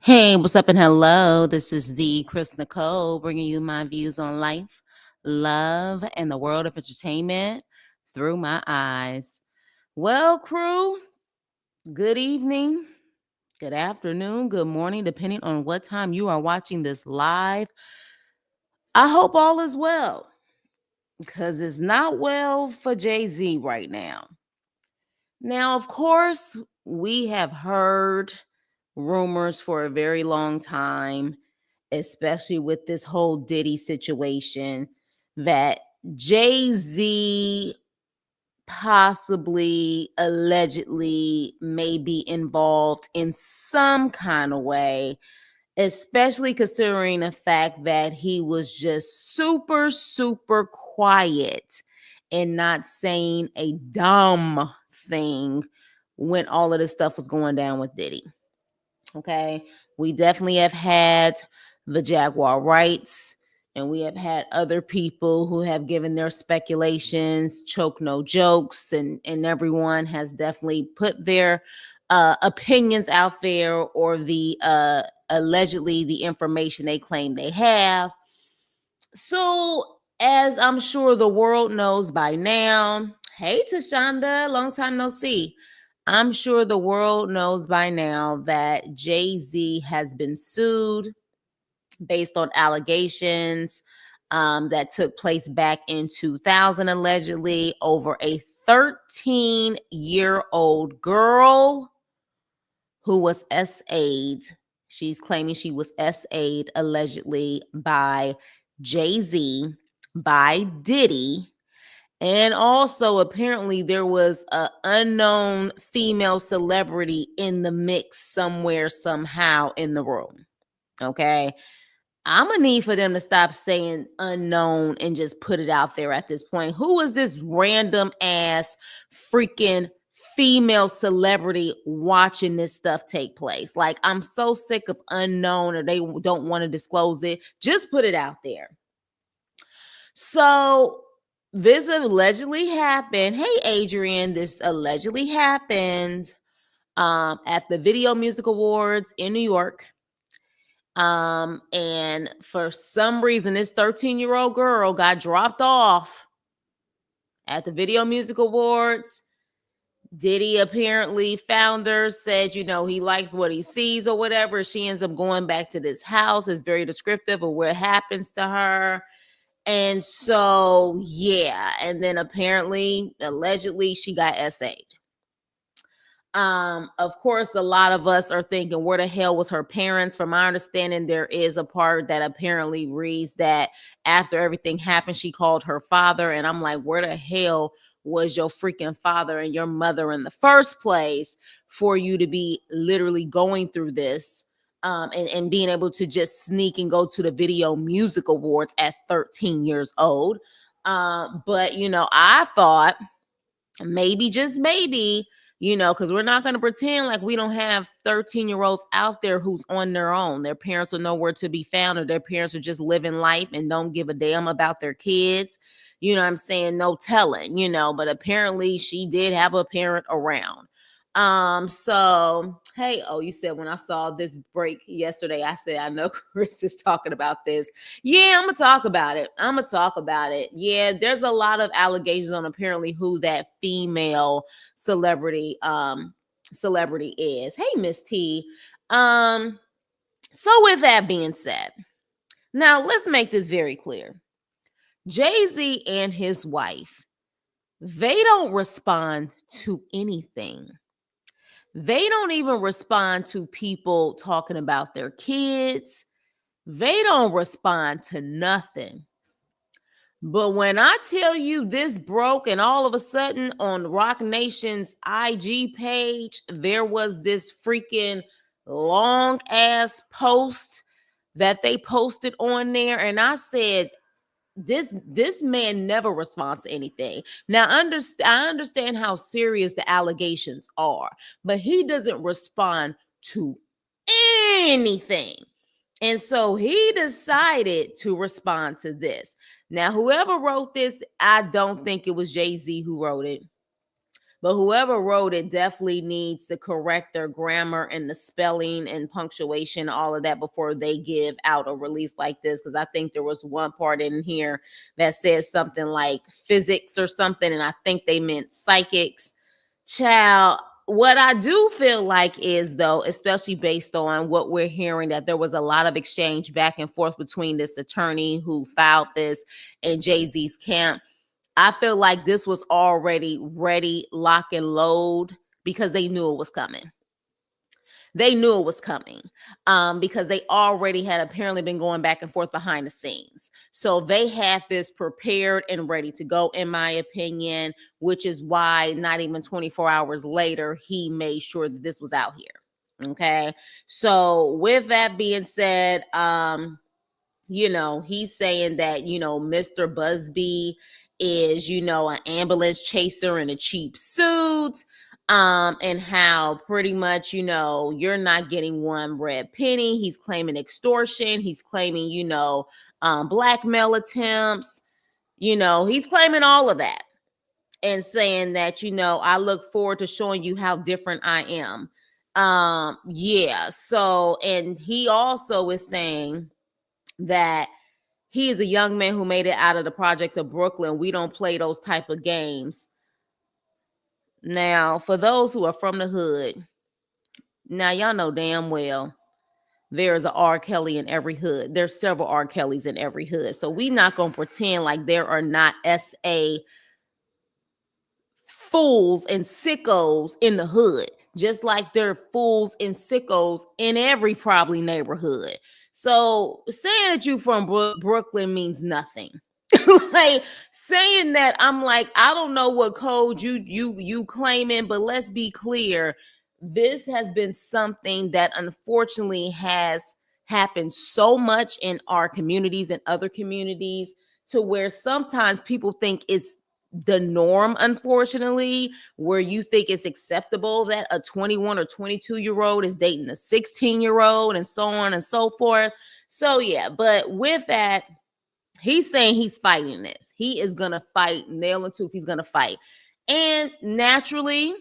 Hey, what's up and hello? This is the Chris Nicole bringing you my views on life, love, and the world of entertainment through my eyes. Well, crew, good evening, good afternoon, good morning, depending on what time you are watching this live. I hope all is well because it's not well for Jay-Z right now. Now, of course, we have heard rumors for a very long time, especially with this whole Diddy situation, that Jay-Z possibly, allegedly, may be involved in some kind of way, especially considering the fact that he was just super, super quiet and not saying a dumb thing when all of this stuff was going down with Diddy. Okay. We definitely have had the Jaguar rights, and we have had other people who have given their speculations, choke no jokes, and everyone has definitely put their opinions out there, or the allegedly the information they claim they have. So, as I'm sure the world knows by now, hey Tashonda, long time no see. I'm sure the world knows by now that Jay-Z has been sued based on allegations that took place back in 2000, allegedly, over a 13-year-old girl who was SA'd. She's claiming she was SA'd allegedly by Jay-Z, by Diddy, and also apparently there was an unknown female celebrity in the mix somewhere, somehow in the room. Okay. I'm gonna need for them to stop saying unknown and just put it out there at this point. Who is this random ass freaking female celebrity watching this stuff take place? Like, I'm so sick of unknown, or they don't want to disclose it. Just put it out there. So this allegedly happened. Hey, Adrian, this allegedly happened at the Video Music Awards in New York. And for some reason, this 13-year-old girl got dropped off at the Video Music Awards. Diddy apparently found her, said, he likes what he sees or whatever. She ends up going back to this house. It's very descriptive of what happens to her. And so, yeah. And then apparently, allegedly, she got SA'd. Of course, a lot of us are thinking, where the hell was her parents? From my understanding, there is a part that apparently reads that after everything happened, she called her father. And I'm like, where the hell was your freaking father and your mother in the first place for you to be literally going through this? And being able to just sneak and go to the Video Music Awards at 13 years old. But, I thought maybe, just maybe, because we're not going to pretend like we don't have 13-year-olds out there who's on their own. Their parents are nowhere to be found, or their parents are just living life and don't give a damn about their kids. You know what I'm saying? No telling, but apparently she did have a parent around. So, hey, you said when I saw this break yesterday, I said, I know Chris is talking about this. Yeah, I'm gonna talk about it. Yeah, there's a lot of allegations on apparently who that female celebrity is. Hey, Miss T. So with that being said, now let's make this very clear. Jay-Z and his wife, they don't respond to anything. They don't even respond to people talking about their kids. They don't respond to nothing. But when I tell you this broke, and all of a sudden on Rock Nation's IG page, there was this freaking long ass post that they posted on there. And I said, this man never responds to anything. Now, I understand how serious the allegations are, but he doesn't respond to anything. And so he decided to respond to this. Now, whoever wrote this, I don't think it was Jay-Z who wrote it, But whoever wrote it definitely needs to correct their grammar and the spelling and punctuation, all of that, before they give out a release like this. Because I think there was one part in here that said something like physics or something, and I think they meant psychics. Child, what I do feel like is, though, especially based on what we're hearing, that there was a lot of exchange back and forth between this attorney who filed this and Jay-Z's camp. I feel like this was already ready, lock and load, because they knew it was coming. They knew it was coming, because they already had apparently been going back and forth behind the scenes. So they had this prepared and ready to go, in my opinion, which is why not even 24 hours later, he made sure that this was out here. Okay. So with that being said, he's saying that, Mr. Busby is, an ambulance chaser in a cheap suit. And how pretty much, you're not getting one red penny. He's claiming extortion. He's claiming, blackmail attempts. He's claiming all of that and saying that, I look forward to showing you how different I am. Yeah. So, and he also is saying that he is a young man who made it out of the projects of Brooklyn. We don't play those type of games. Now, for those who are from the hood, now y'all know damn well there's a R. Kelly in every hood. There's several R. Kellys in every hood. So we not going to pretend like there are not SA fools and sickos in the hood, just like there are fools and sickos in every probably neighborhood. So saying that you from Brooklyn means nothing. Like saying that, I'm like, I don't know what code you claiming, but let's be clear. This has been something that unfortunately has happened so much in our communities and other communities, to where sometimes people think it's the norm, unfortunately, where you think it's acceptable that a 21 or 22-year-old is dating a 16-year-old and so on and so forth. So yeah, but with that, he's saying he's fighting this. He is going to fight nail and tooth. He's going to fight. And naturally,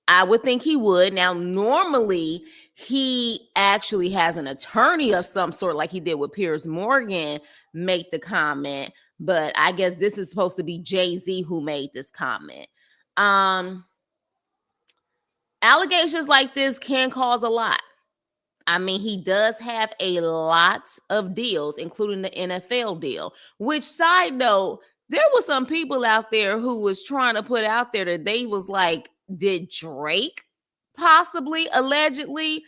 I would think he would. Now, normally, he actually has an attorney of some sort, like he did with Piers Morgan, make the comment. But I guess this is supposed to be Jay-Z who made this comment. Allegations like this can cause a lot. I mean, he does have a lot of deals, including the NFL deal, which, side note, there were some people out there who was trying to put out there that they was like, did Drake possibly, allegedly,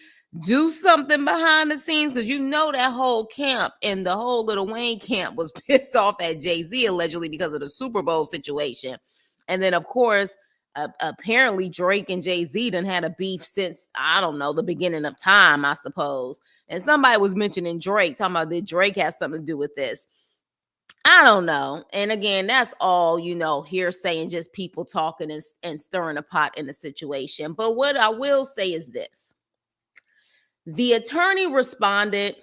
do something behind the scenes? Because that whole camp and the whole Lil Wayne camp was pissed off at Jay-Z, allegedly, because of the Super Bowl situation. And then, of course, apparently Drake and Jay-Z done had a beef since, I don't know, the beginning of time, I suppose. And somebody was mentioning Drake, talking about that Drake has something to do with this. I don't know. And again, that's all, hearsay and just people talking and stirring a pot in the situation. But what I will say is this. The attorney responded,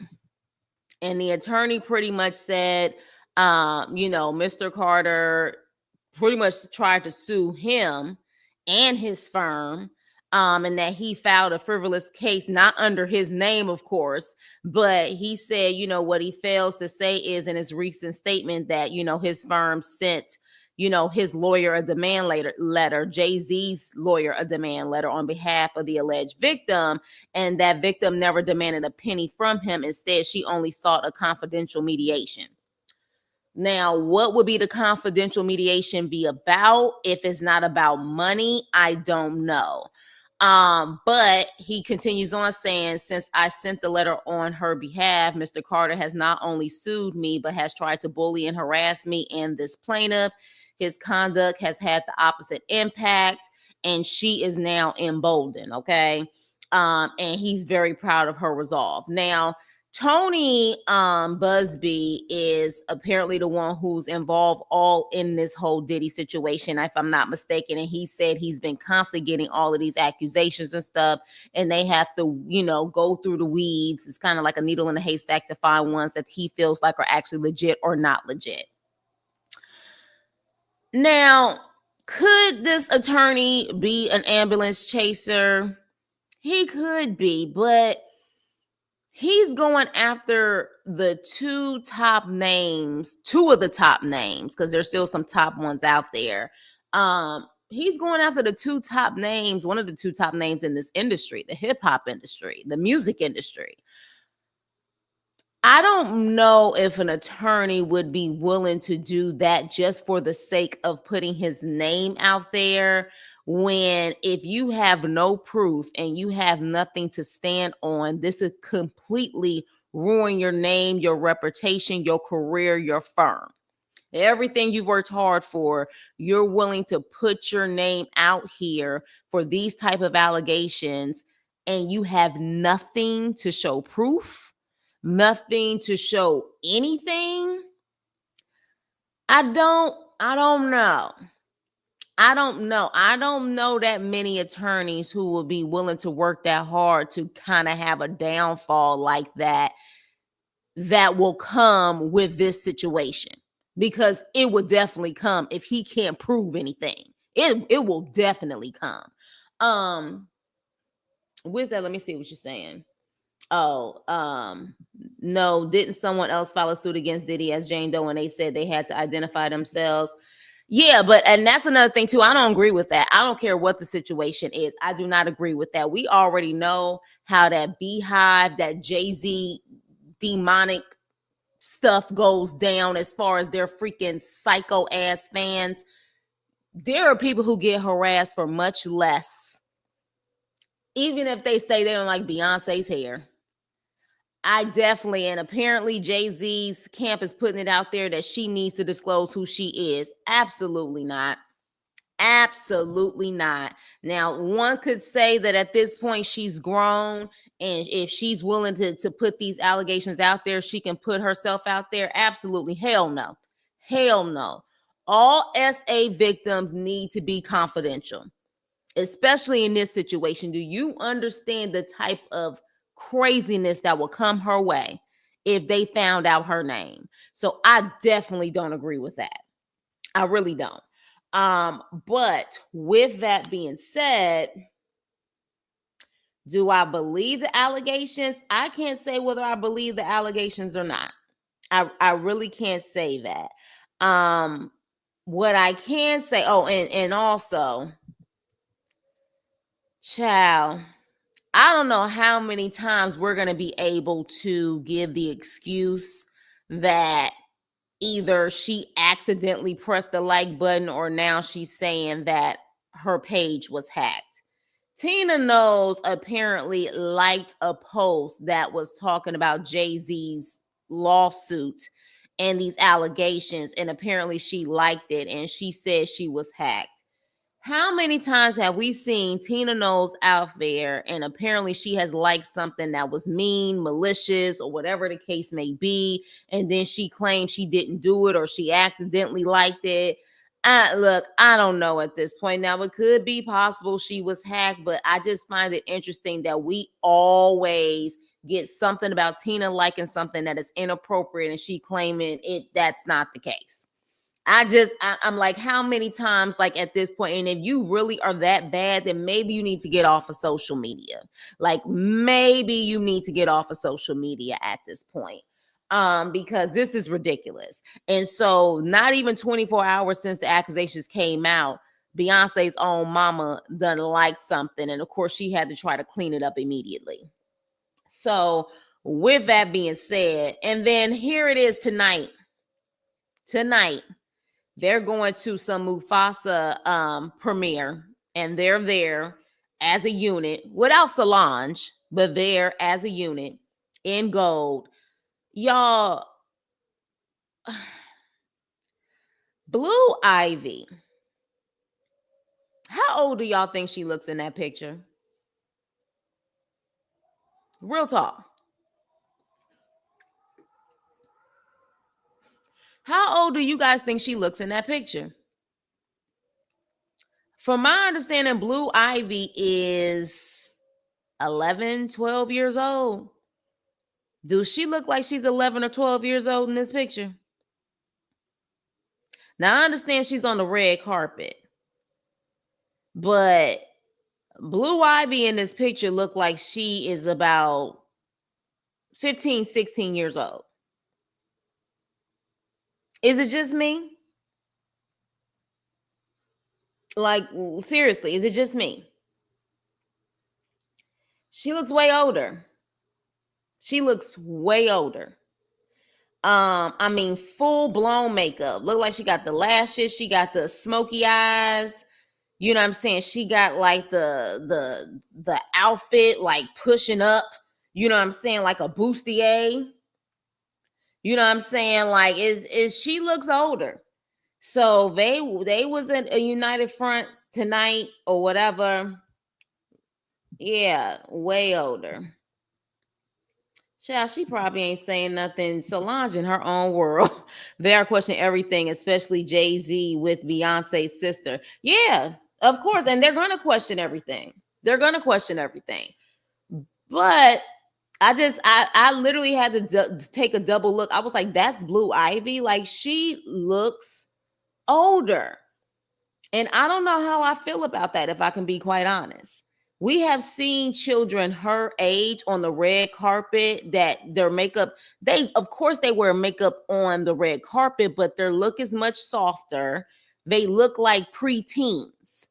and the attorney pretty much said, Mr. Carter pretty much tried to sue him and his firm, and that he filed a frivolous case, not under his name, of course, but he said, what he fails to say is, in his recent statement, that, his firm sent, his lawyer a demand letter, Jay-Z's lawyer a demand letter on behalf of the alleged victim, and that victim never demanded a penny from him. Instead, she only sought a confidential mediation. Now, what would be the confidential mediation be about? If it's not about money, I don't know. But he continues on saying, since I sent the letter on her behalf, Mr. Carter has not only sued me, but has tried to bully and harass me and this plaintiff. His conduct has had the opposite impact, and she is now emboldened, okay? And he's very proud of her resolve. Now, Tony Busby is apparently the one who's involved all in this whole Diddy situation, if I'm not mistaken. And he said he's been constantly getting all of these accusations and stuff, and they have to, go through the weeds. It's kind of like a needle in a haystack to find ones that he feels like are actually legit or not legit. Now, Could this attorney be an ambulance chaser? He could be, but he's going after the two of the top names, because there's still some top ones out there. He's going after the two top names, one of the two top names in this industry, the hip hop industry, the music industry. I don't know if an attorney would be willing to do that just for the sake of putting his name out there, when if you have no proof and you have nothing to stand on, this would completely ruin your name, your reputation, your career, your firm. Everything you've worked hard for, you're willing to put your name out here for these type of allegations, and you have nothing to show proof, nothing to show anything. I don't know. I don't know that many attorneys who will be willing to work that hard to kind of have a downfall like that will come with this situation, because it would definitely come if he can't prove anything. It will definitely come. Um with that, let me see what you're saying. Oh, no, didn't someone else file a suit against Diddy as Jane Doe, and they said they had to identify themselves? Yeah, but and that's another thing too. I don't agree with that. I don't care what the situation is. I do not agree with that. We already know how that beehive, that Jay-Z demonic stuff goes down as far as their freaking psycho ass fans. There are people who get harassed for much less, even if they say they don't like Beyonce's hair. I definitely, and apparently Jay-Z's camp is putting it out there that she needs to disclose who she is. Absolutely not. Absolutely not. Now, one could say that at this point she's grown, and if she's willing to put these allegations out there, she can put herself out there. Absolutely. Hell no. Hell no. All SA victims need to be confidential, especially in this situation. Do you understand the type of craziness that will come her way if they found out her name? So I definitely don't agree with that. I really don't. But with that being said, do I believe the allegations? I can't say whether I believe the allegations or not. I really can't say that. What I can say, oh, and also, child, I don't know how many times we're going to be able to give the excuse that either she accidentally pressed the like button, or now she's saying that her page was hacked. Tina Knowles apparently liked a post that was talking about Jay-Z's lawsuit and these allegations, and apparently she liked it, and she said she was hacked. How many times have we seen Tina Knowles out there, and apparently she has liked something that was mean, malicious, or whatever the case may be, and then she claims she didn't do it or she accidentally liked it? Look, I don't know at this point. Now, it could be possible she was hacked, but I just find it interesting that we always get something about Tina liking something that is inappropriate and she claiming it that's not the case. I'm like, how many times, like at this point, and if you really are that bad, then maybe you need to get off of social media. Like maybe you need to get off of social media at this point. Because this is ridiculous. And so not even 24 hours since the accusations came out, Beyonce's own mama done liked something. And of course, she had to try to clean it up immediately. So with that being said, and then here it is tonight. Tonight, they're going to some Mufasa premiere, and they're there as a unit without Solange, but there as a unit in gold. Y'all, Blue Ivy, how old do y'all think she looks in that picture? Real talk. How old do you guys think she looks in that picture? From my understanding, Blue Ivy is 11, 12 years old. Do she look like she's 11 or 12 years old in this picture? Now, I understand she's on the red carpet, But Blue Ivy in this picture looked like she is about 15, 16 years old. Is it just me? Like, seriously, is it just me? She looks way older. She looks way older. I mean, full blown makeup. Look like she got the lashes, she got the smoky eyes. You know what I'm saying? She got like the outfit like pushing up. You know what I'm saying? Like a bustier. You know what I'm saying? Like is she looks older. So they was at a united front tonight or whatever. Yeah, way older. Child, she probably ain't saying nothing. Solange in her own world. They are questioning everything, especially Jay-Z with Beyonce's sister. Yeah, of course. And they're gonna question everything. They're gonna question everything. But I literally had to take a double look. I was like, that's Blue Ivy. Like she looks older. And I don't know how I feel about that, if I can be quite honest. We have seen children her age on the red carpet that their makeup, of course, they wear makeup on the red carpet, but their look is much softer. They look like preteens.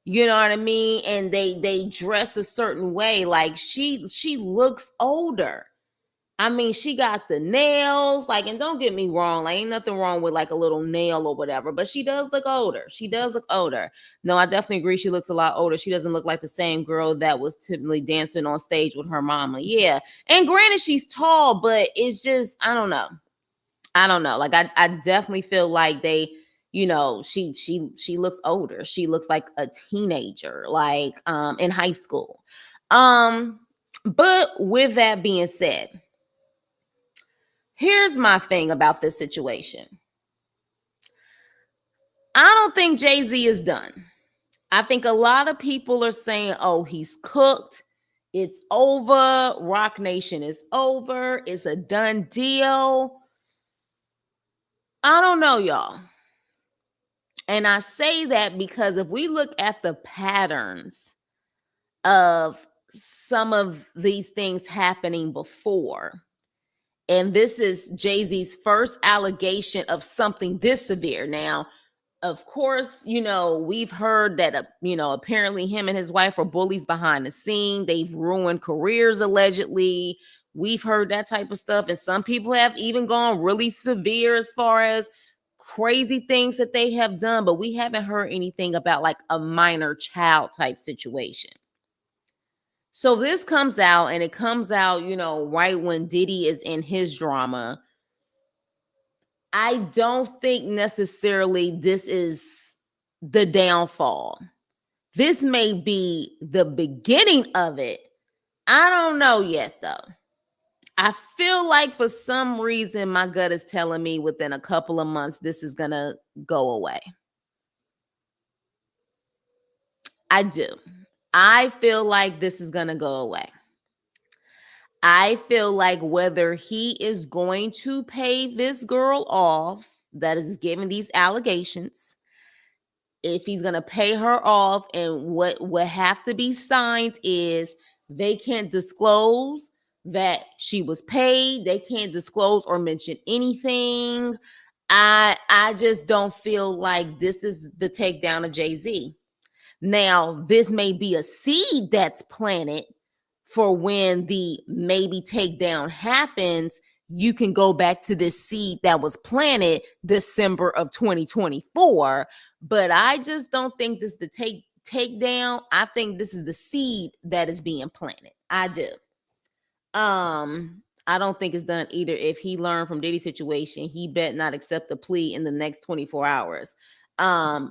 You know what I mean? And they dress a certain way. Like she looks older. I mean, she got the nails, like, and don't get me wrong, like, ain't nothing wrong with like a little nail or whatever, but she does look older. She does look older. No, I definitely agree. She looks a lot older. She doesn't look like the same girl that was typically dancing on stage with her mama. Yeah. And granted, she's tall, but it's just, I don't know. I don't know. Like, I definitely feel like she looks older. She looks like a teenager, like, in high school. But with that being said, here's my thing about this situation. I don't think Jay-Z is done. I think a lot of people are saying, oh, he's cooked. It's over. Rock Nation is over. It's a done deal. I don't know, y'all. And I say that because if we look at the patterns of some of these things happening before, and this is Jay-Z's first allegation of something this severe. Now, of course, we've heard that, apparently him and his wife are bullies behind the scene. They've ruined careers, allegedly. We've heard that type of stuff. And some people have even gone really severe as far as crazy things that they have done. But we haven't heard anything about like a minor child type situation. So this comes out, and it comes out, right when Diddy is in his drama. I don't think necessarily this is the downfall. This may be the beginning of it. I don't know yet, though. I feel like for some reason my gut is telling me within a couple of months this is going to go away. I do. I feel like this is going to go away. I feel like whether he is going to pay this girl off that is giving these allegations, if he's going to pay her off, and what have to be signed is they can't disclose that she was paid. They can't disclose or mention anything. I just don't feel like this is the takedown of Jay-Z. Now, this may be a seed that's planted for when the maybe takedown happens. You can go back to this seed that was planted December of 2024. But I just don't think this is the takedown. I think this is the seed that is being planted. I do. I don't think it's done either. If he learned from Diddy's situation, he bet not accept the plea in the next 24 hours.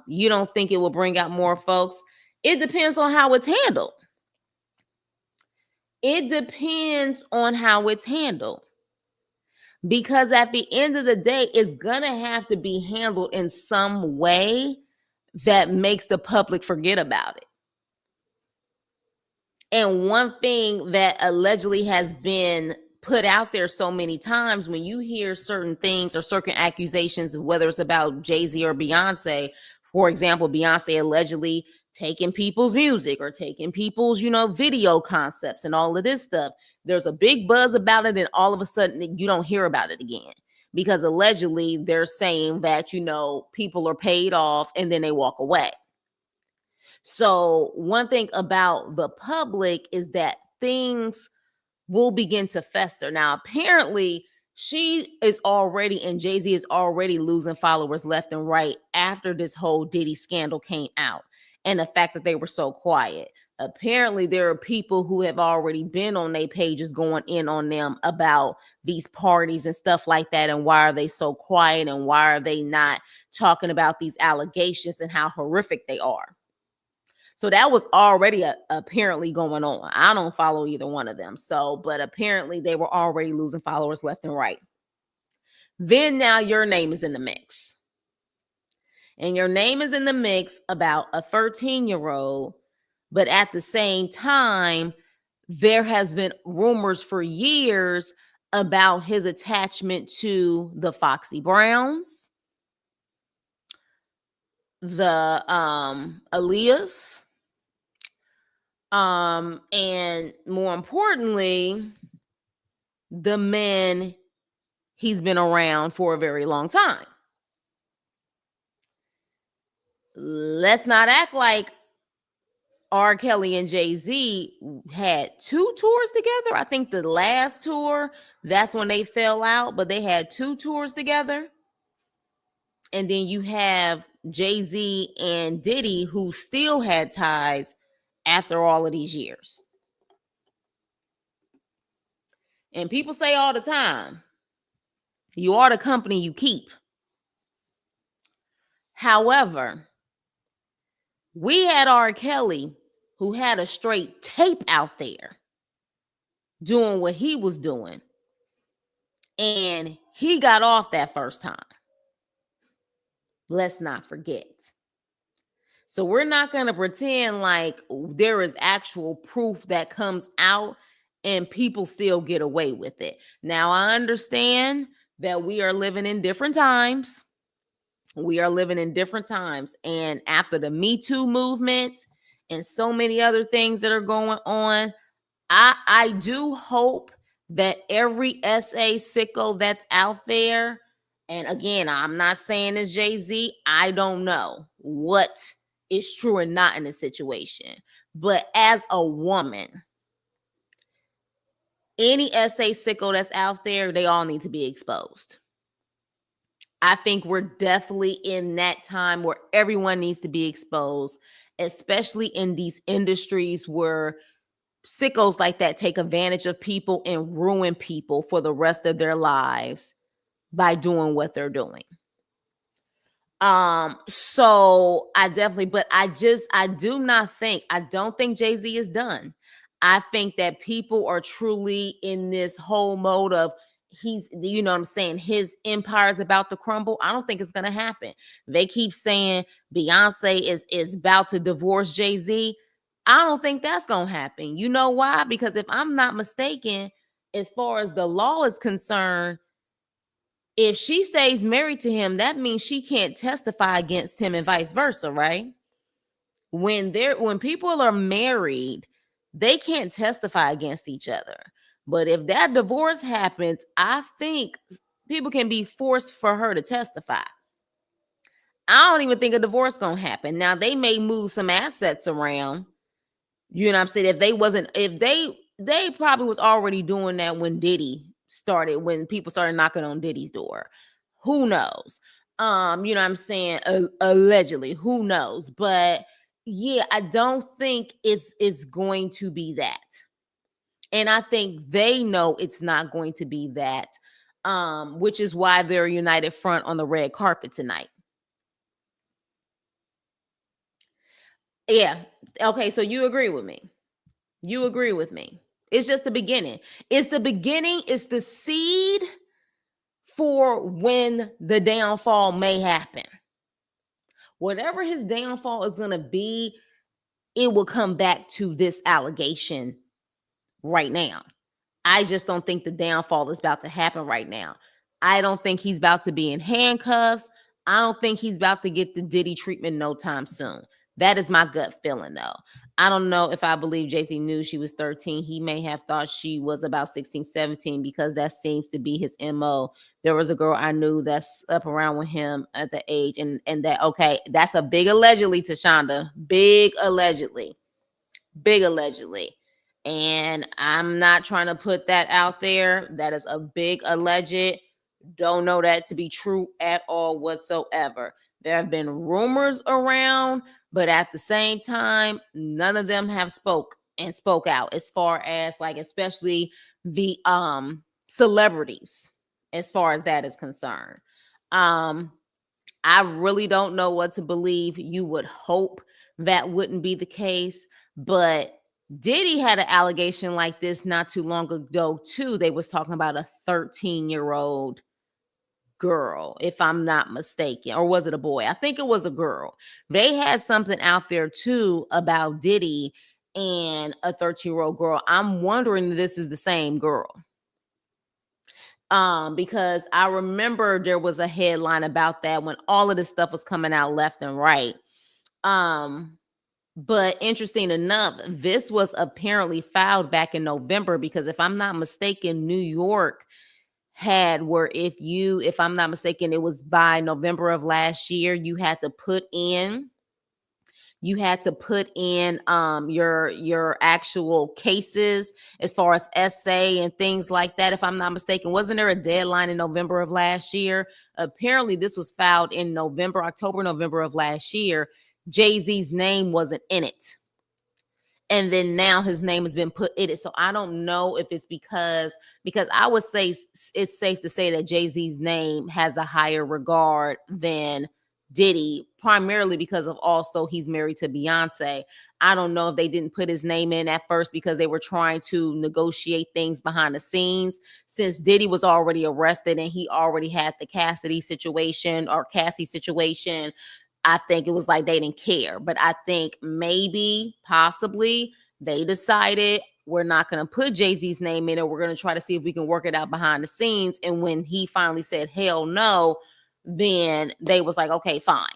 You don't think it will bring out more folks? It depends on how it's handled. It depends on how it's handled. Because at the end of the day, it's going to have to be handled in some way that makes the public forget about it. And one thing that allegedly has been put out there so many times, when you hear certain things or certain accusations, whether it's about Jay-Z or Beyonce, for example, Beyonce allegedly taking people's music or taking people's, video concepts and all of this stuff. There's a big buzz about it, and all of a sudden you don't hear about it again because allegedly they're saying that, people are paid off and then they walk away. So, one thing about the public is that things will begin to fester. Now, apparently, she is already, and Jay-Z is already losing followers left and right after this whole Diddy scandal came out and the fact that they were so quiet. Apparently, there are people who have already been on their pages going in on them about these parties and stuff like that. And why are they so quiet? And why are they not talking about these allegations and how horrific they are? So that was already apparently going on. I don't follow either one of them. But apparently they were already losing followers left and right. Then now your name is in the mix. And your name is in the mix about a 13-year-old. But at the same time, there has been rumors for years about his attachment to the Foxy Browns, the Aaliyahs, and more importantly, the men he's been around for a very long time. Let's not act like R. Kelly and Jay-Z had 2 tours together. I think the last tour, that's when they fell out, but they had 2 tours together. And then you have Jay-Z and Diddy, who still had ties after all of these years. And people say all the time, you are the company you keep. However, we had R. Kelly, who had a straight tape out there doing what he was doing. And he got off that first time. Let's not forget. So we're not going to pretend like there is actual proof that comes out and people still get away with it. Now, I understand that we are living in different times. We are living in different times. And after the Me Too movement and so many other things that are going on, I do hope that every SA sicko that's out there, and again, I'm not saying it's Jay-Z, I don't know what is true or not in the situation. But as a woman, any SA sicko that's out there, they all need to be exposed. I think we're definitely in that time where everyone needs to be exposed, especially in these industries where sickos like that take advantage of people and ruin people for the rest of their lives by doing what they're doing. So I definitely, but I don't think Jay-Z is done. I think that people are truly in this whole mode of he's, you know what I'm saying, his empire is about to crumble. I don't think it's going to happen. They keep saying Beyonce is about to divorce Jay-Z. I don't think that's going to happen. You know why? Because if I'm not mistaken, as far as the law is concerned, if she stays married to him, that means she can't testify against him and vice versa, right? When people are married, they can't testify against each other. But if that divorce happens, I think people can be forced for her to testify. I don't even think a divorce gonna happen. Now they may move some assets around. You know what I'm saying? If they probably was already doing that when Diddy started, when people started knocking on Diddy's door. Who knows? You know what I'm saying? Allegedly, who knows? But yeah, I don't think it's going to be that. And I think they know it's not going to be that, which is why they're a united front on the red carpet tonight. Yeah. Okay, so you agree with me. You agree with me. It's just the beginning. It's the beginning. It's the seed for when the downfall may happen. Whatever his downfall is going to be, it will come back to this allegation right now. I just don't think the downfall is about to happen right now. I don't think he's about to be in handcuffs. I don't think he's about to get the Diddy treatment no time soon. That is my gut feeling, though. I don't know if I believe Jay-Z knew she was 13. He may have thought she was about 16, 17, because that seems to be his MO. There was a girl I knew that's up around with him at the age, and that, okay, that's a big allegedly, Tashonda. Big allegedly. And I'm not trying to put that out there. That is a big alleged. Don't know that to be true at all whatsoever. There have been rumors around, but at the same time, none of them have spoke out, as far as, like, especially the celebrities, as far as that is concerned. Um I really don't know what to believe. You would hope that wouldn't be the case, but Diddy had an allegation like this not too long ago too. They was talking about a 13-year-old girl, if I'm not mistaken, or was it a boy? I think it was a girl. They had something out there too about Diddy and a 13-year-old girl. I'm wondering if this is the same girl. Because I remember there was a headline about that when all of this stuff was coming out left and right. Um, but interesting enough, this was apparently filed back in November, because if I'm not mistaken, New York had where if I'm not mistaken, it was by November of last year, you had to put in your actual cases, as far as essay and things like that. If I'm not mistaken, wasn't there a deadline in November of last year? Apparently this was filed in November of last year. Jay-Z's name wasn't in it, and then now his name has been put in it. So I don't know if it's because I would say it's safe to say that Jay-Z's name has a higher regard than Diddy, primarily because of also he's married to Beyonce. I don't know if they didn't put his name in at first because they were trying to negotiate things behind the scenes, since Diddy was already arrested and he already had the Cassie situation. I think it was like they didn't care. But I think maybe, possibly, they decided we're not going to put Jay-Z's name in it. We're going to try to see if we can work it out behind the scenes. And when he finally said, hell no, then they was like, okay, fine.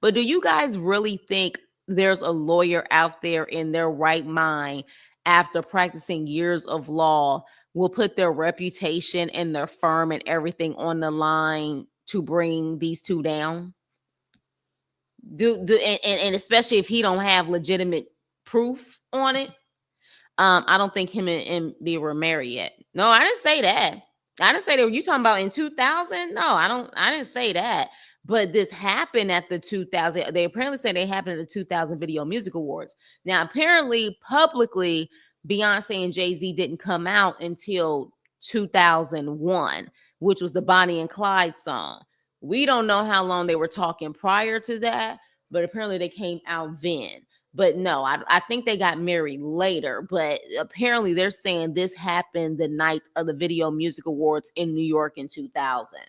But do you guys really think there's a lawyer out there in their right mind, after practicing years of law, will put their reputation and their firm and everything on the line to bring these two down? And especially if he don't have legitimate proof on it. I don't think him and B were married yet. No, I didn't say that. I didn't say that. Were you talking about in 2000? No, I didn't say that. But this happened at the 2000. They apparently say they happened at the 2000 Video Music Awards. Now, apparently, publicly, Beyonce and Jay-Z didn't come out until 2001, which was the Bonnie and Clyde song. We don't know how long they were talking prior to that, but apparently they came out then. But no, I think they got married later. But apparently they're saying this happened the night of the Video Music Awards in New York in 2000.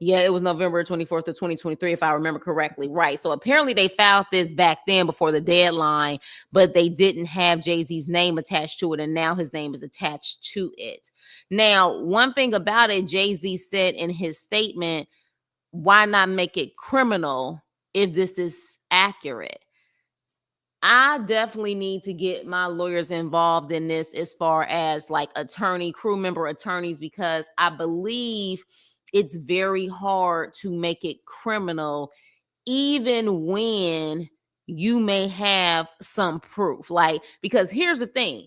Yeah, it was November 24th of 2023, if I remember correctly. Right. So apparently they filed this back then before the deadline, but they didn't have Jay-Z's name attached to it. And now his name is attached to it. Now, one thing about it, Jay-Z said in his statement, why not make it criminal if this is accurate? I definitely need to get my lawyers involved in this, as far as like crew member attorneys, because I believe it's very hard to make it criminal, even when you may have some proof. Like, because here's the thing,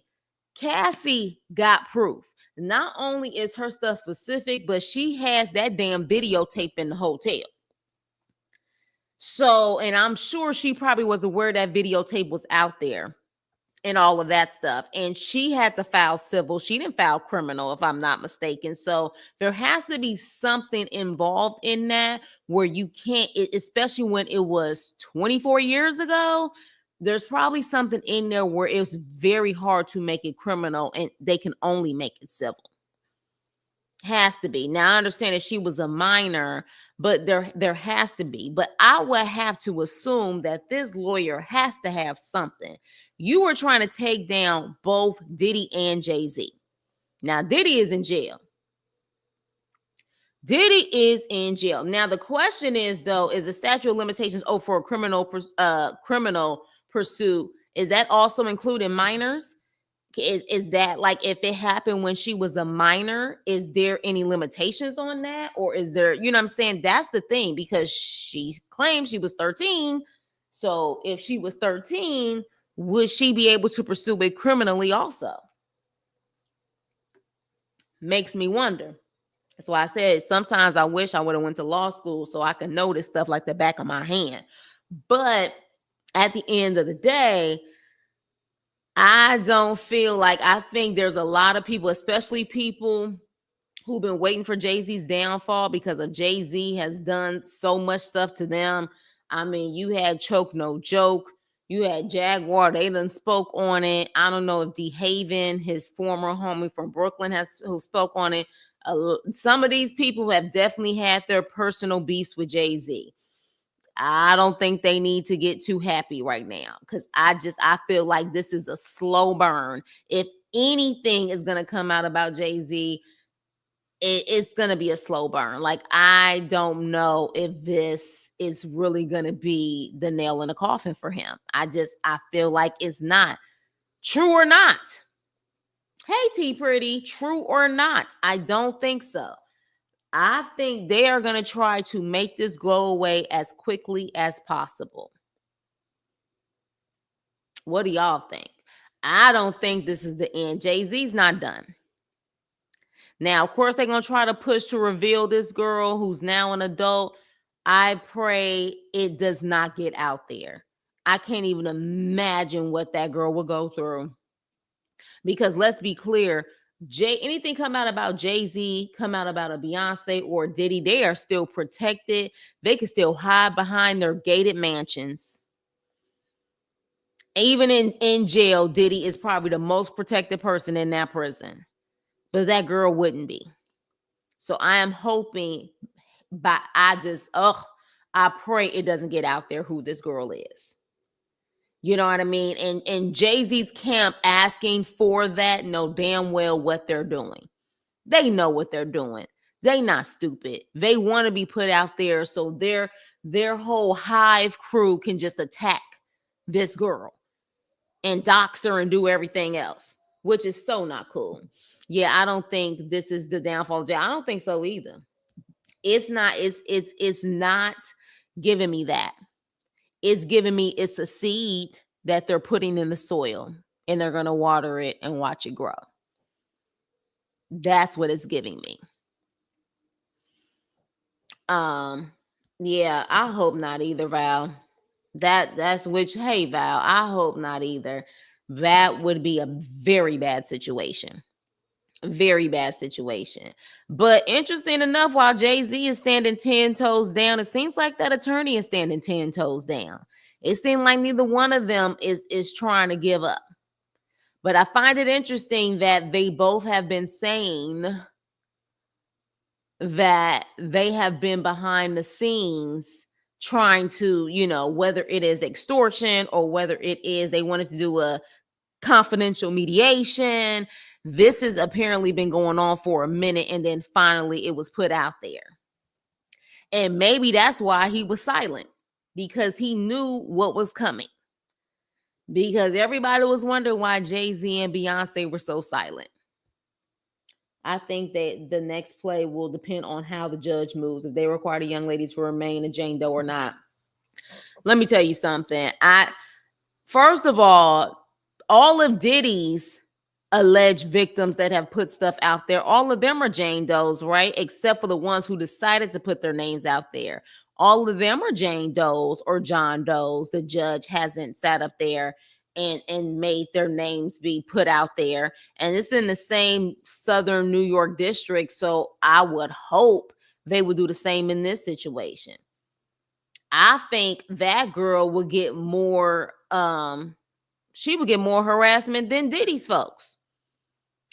Cassie got proof. Not only is her stuff specific, but she has that damn videotape in the hotel. So, and I'm sure she probably was aware that videotape was out there and all of that stuff. And she had to file civil. She didn't file criminal, if I'm not mistaken. So there has to be something involved in that where you can't, especially when it was 24 years ago, there's probably something in there where it's very hard to make it criminal and they can only make it civil. Has to be. Now I understand that she was a minor, but there has to be. But I would have to assume that this lawyer has to have something. You were trying to take down both Diddy and Jay-Z. Now Diddy is in jail. Diddy is in jail. Now the question is though, is the statute of limitations for a criminal pursuit, is that also including minors? Is that like if it happened when she was a minor, is there any limitations on that? Or is there, you know what I'm saying? That's the thing, because she claims she was 13. So if she was 13, would she be able to pursue it criminally also? Makes me wonder. That's why I said sometimes I wish I would have went to law school so I could know this stuff like the back of my hand. But at the end of the day, I don't feel like, I think there's a lot of people, especially people who've been waiting for Jay-Z's downfall because of Jay-Z has done so much stuff to them. I mean, you had Choke No Joke, you had Jaguar, they done spoke on it. I don't know if D Haven, his former homie from Brooklyn, who spoke on it. Some of these people have definitely had their personal beefs with Jay-Z. I don't think they need to get too happy right now, because I feel like this is a slow burn. If anything is going to come out about Jay-Z, it's going to be a slow burn. Like, I don't know if this is really going to be the nail in the coffin for him. I feel like it's not. True or not? Hey, T Pretty, true or not? I don't think so. I think they are going to try to make this go away as quickly as possible. What do y'all think? I don't think this is the end. Jay-Z's not done. Now, of course, they're going to try to push to reveal this girl who's now an adult. I pray it does not get out there. I can't even imagine what that girl will go through. Because let's be clear, anything come out about Jay-Z, come out about a Beyonce or Diddy, they are still protected. They can still hide behind their gated mansions. Even in jail, Diddy is probably the most protected person in that prison. But that girl wouldn't be. So I am hoping, but I pray it doesn't get out there who this girl is. You know what I mean? And Jay-Z's camp asking for that know damn well what they're doing. They know what they're doing. They not stupid. They want to be put out there so their whole hive crew can just attack this girl and dox her and do everything else, which is so not cool. Yeah, I don't think this is the downfall of Jay. I don't think so either. It's not giving me that. It's giving me it's a seed that they're putting in the soil and they're going to water it and watch it grow. That's what it's giving me. Yeah, I hope not either, Val. That's which, hey, Val, I hope not either. That would be a very bad situation. Very bad situation. But interesting enough, while Jay-Z is standing 10 toes down, it seems like that attorney is standing 10 toes down. It seems like neither one of them is trying to give up. But I find it interesting that they both have been saying that they have been behind the scenes trying to, whether it is extortion or whether it is they wanted to do a confidential mediation. This has apparently been going on for a minute, and then finally it was put out there. And maybe that's why he was silent, because he knew what was coming. Because everybody was wondering why Jay-Z and Beyonce were so silent. I think that the next play will depend on how the judge moves, if they require the young lady to remain a Jane Doe or not. Let me tell you something. First of all of Diddy's alleged victims that have put stuff out there, all of them are Jane Does, right? Except for the ones who decided to put their names out there. All of them are Jane Does or John Does. The judge hasn't sat up there and made their names be put out there. And it's in the same Southern New York district. So I would hope they would do the same in this situation. I think that girl would get more, she would get more harassment than Diddy's folks.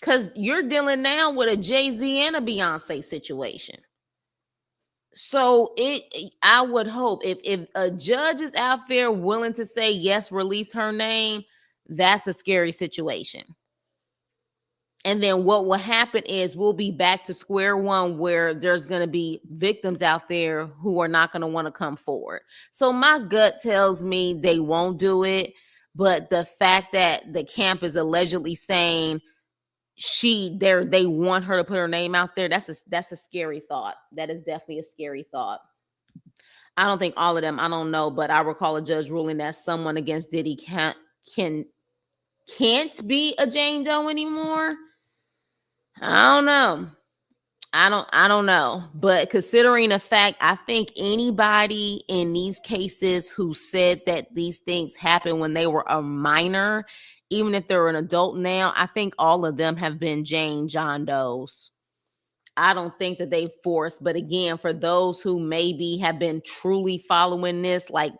Because you're dealing now with a Jay-Z and a Beyonce situation. So I would hope if a judge is out there willing to say, yes, release her name, that's a scary situation. And then what will happen is we'll be back to square one where there's going to be victims out there who are not going to want to come forward. So my gut tells me they won't do it. But the fact that the camp is allegedly saying they want her to put her name out there, that's a scary thought. That is definitely a scary thought. I don't think all of them, I don't know, but I recall a judge ruling that someone against Diddy can't be a Jane Doe anymore. I don't know. I don't know. But considering the fact, I think anybody in these cases who said that these things happened when they were a minor, even if they're an adult now, I think all of them have been John Does. I don't think that they forced, but again, for those who maybe have been truly following this, like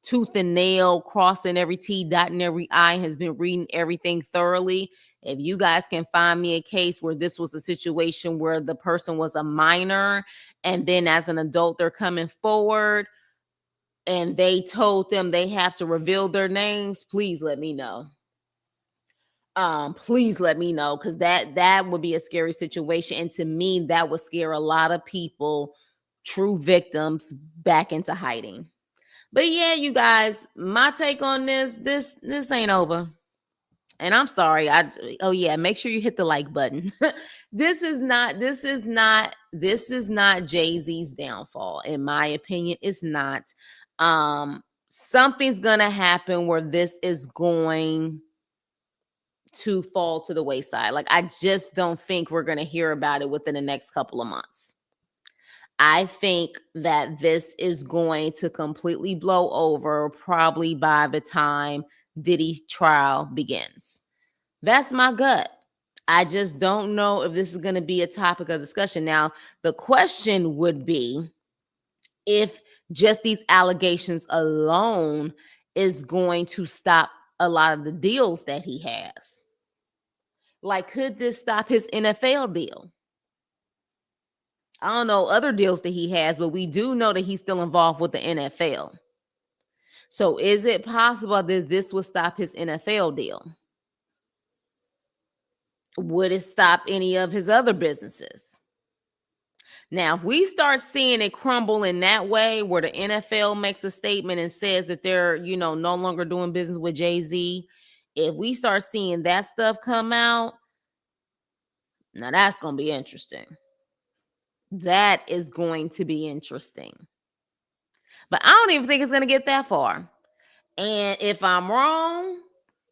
tooth and nail, crossing every T, dotting every I, has been reading everything thoroughly. If you guys can find me a case where this was a situation where the person was a minor and then as an adult they're coming forward and they told them they have to reveal their names, please let me know. Please let me know, because that would be a scary situation, and to me that would scare a lot of people, true victims, back into hiding. But yeah, you guys, my take on this ain't over. And I'm sorry. Oh yeah, make sure you hit the like button. This is not Jay-Z's downfall, in my opinion. It's not. Something's gonna happen where this is going to fall to the wayside. Like, I just don't think we're going to hear about it within the next couple of months. I think that this is going to completely blow over probably by the time Diddy's trial begins. That's my gut. I just don't know if this is going to be a topic of discussion. Now, the question would be if just these allegations alone is going to stop a lot of the deals that he has. Like, could this stop his NFL deal? I don't know other deals that he has, but we do know that he's still involved with the NFL. So is it possible that this will stop his NFL deal? Would it stop any of his other businesses? Now, if we start seeing it crumble in that way, where the NFL makes a statement and says that they're, no longer doing business with Jay-Z, if we start seeing that stuff come out, now that's going to be interesting. That is going to be interesting. But I don't even think it's going to get that far. And if I'm wrong,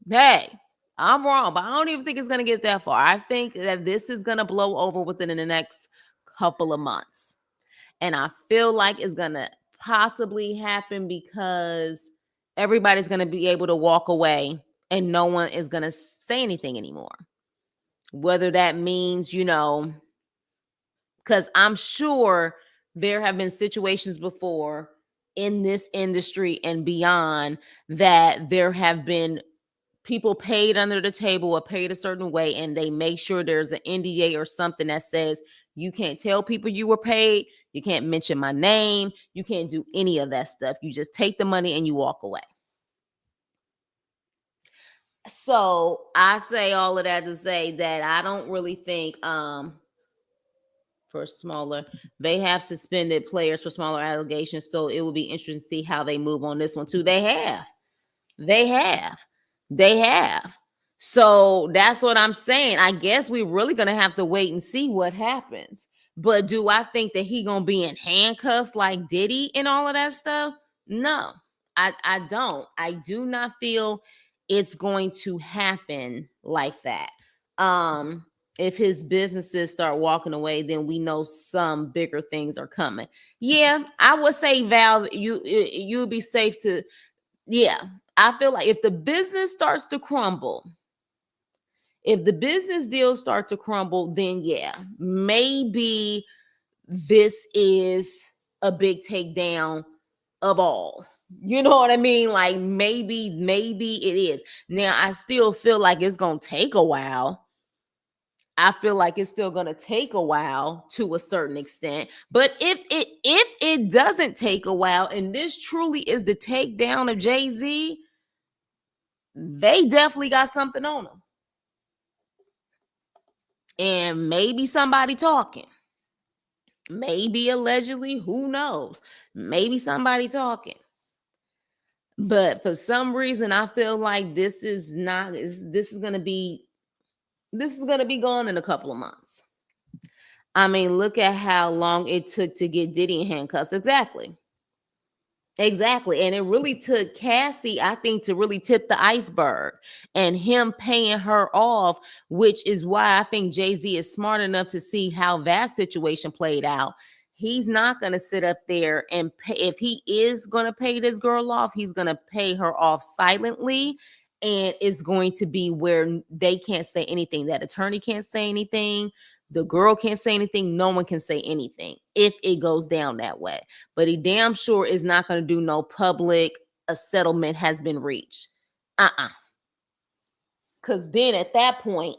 hey, I'm wrong. But I don't even think it's going to get that far. I think that this is going to blow over within the next couple of months. And I feel like it's going to possibly happen because everybody's going to be able to walk away and no one is going to say anything anymore. Whether that means, because I'm sure there have been situations before in this industry and beyond that there have been people paid under the table or paid a certain way, and they make sure there's an NDA or something that says you can't tell people you were paid, you can't mention my name, you can't do any of that stuff. You just take the money and you walk away. So I say all of that to say that I don't really think for smaller, they have suspended players for smaller allegations. So it will be interesting to see how they move on this one too. They have. So that's what I'm saying. I guess we're really gonna have to wait and see what happens. But do I think that he gonna be in handcuffs like Diddy and all of that stuff? No, I don't. I do not feel it's going to happen like that. If his businesses start walking away, then we know some bigger things are coming. Yeah, I would say, Val, you would be safe to. Yeah, I feel like if the business starts to crumble, if the business deals start to crumble, then yeah, maybe this is a big takedown of all. You know what I mean? Like maybe it is. Now I still feel like it's gonna take a while. I feel like it's still gonna take a while to a certain extent. But if it doesn't take a while, and this truly is the takedown of Jay-Z, they definitely got something on them. And maybe somebody talking. Maybe allegedly, who knows? Maybe somebody talking. But for some reason, I feel like this is gonna be gone in a couple of months. I mean, look at how long it took to get Diddy in handcuffs. Exactly. Exactly. And it really took Cassie, I think, to really tip the iceberg and him paying her off, which is why I think Jay-Z is smart enough to see how that situation played out. He's not going to sit up there and pay. If he is going to pay this girl off, he's going to pay her off silently. And it's going to be where they can't say anything. That attorney can't say anything. The girl can't say anything. No one can say anything if it goes down that way. But he damn sure is not going to do no public, a settlement has been reached. Because then at that point,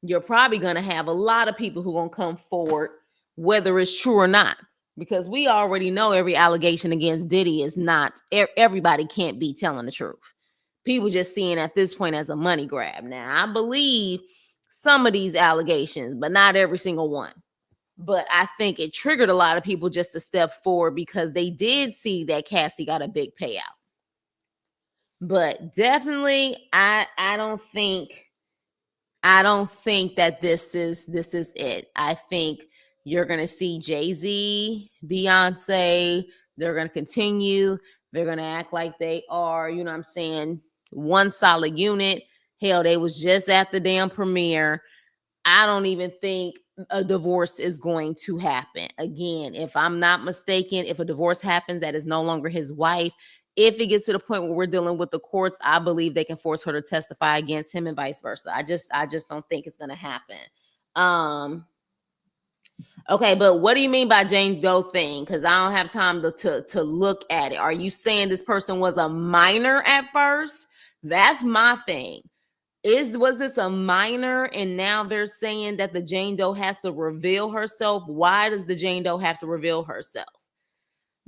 you're probably going to have a lot of people who are going to come forward, whether it's true or not. Because we already know every allegation against Diddy is not, everybody can't be telling the truth. People just seeing at this point as a money grab. Now, I believe some of these allegations, but not every single one. But I think it triggered a lot of people just to step forward because they did see that Cassie got a big payout. But definitely, I don't think that this is it. I think you're gonna see Jay-Z, Beyonce, they're gonna continue, they're gonna act like they are, you know what I'm saying, one solid unit. Hell, they was just at the damn premiere. I don't even think a divorce is going to happen. Again, if I'm not mistaken, if a divorce happens that is no longer his wife, if it gets to the point where we're dealing with the courts, I believe they can force her to testify against him and vice versa. I just don't think it's going to happen. Okay, but what do you mean by Jane Doe thing? Because I don't have time to look at it. Are you saying this person was a minor at first? That's my thing. Was this a minor and now they're saying that the Jane Doe has to reveal herself? Why does the Jane Doe have to reveal herself?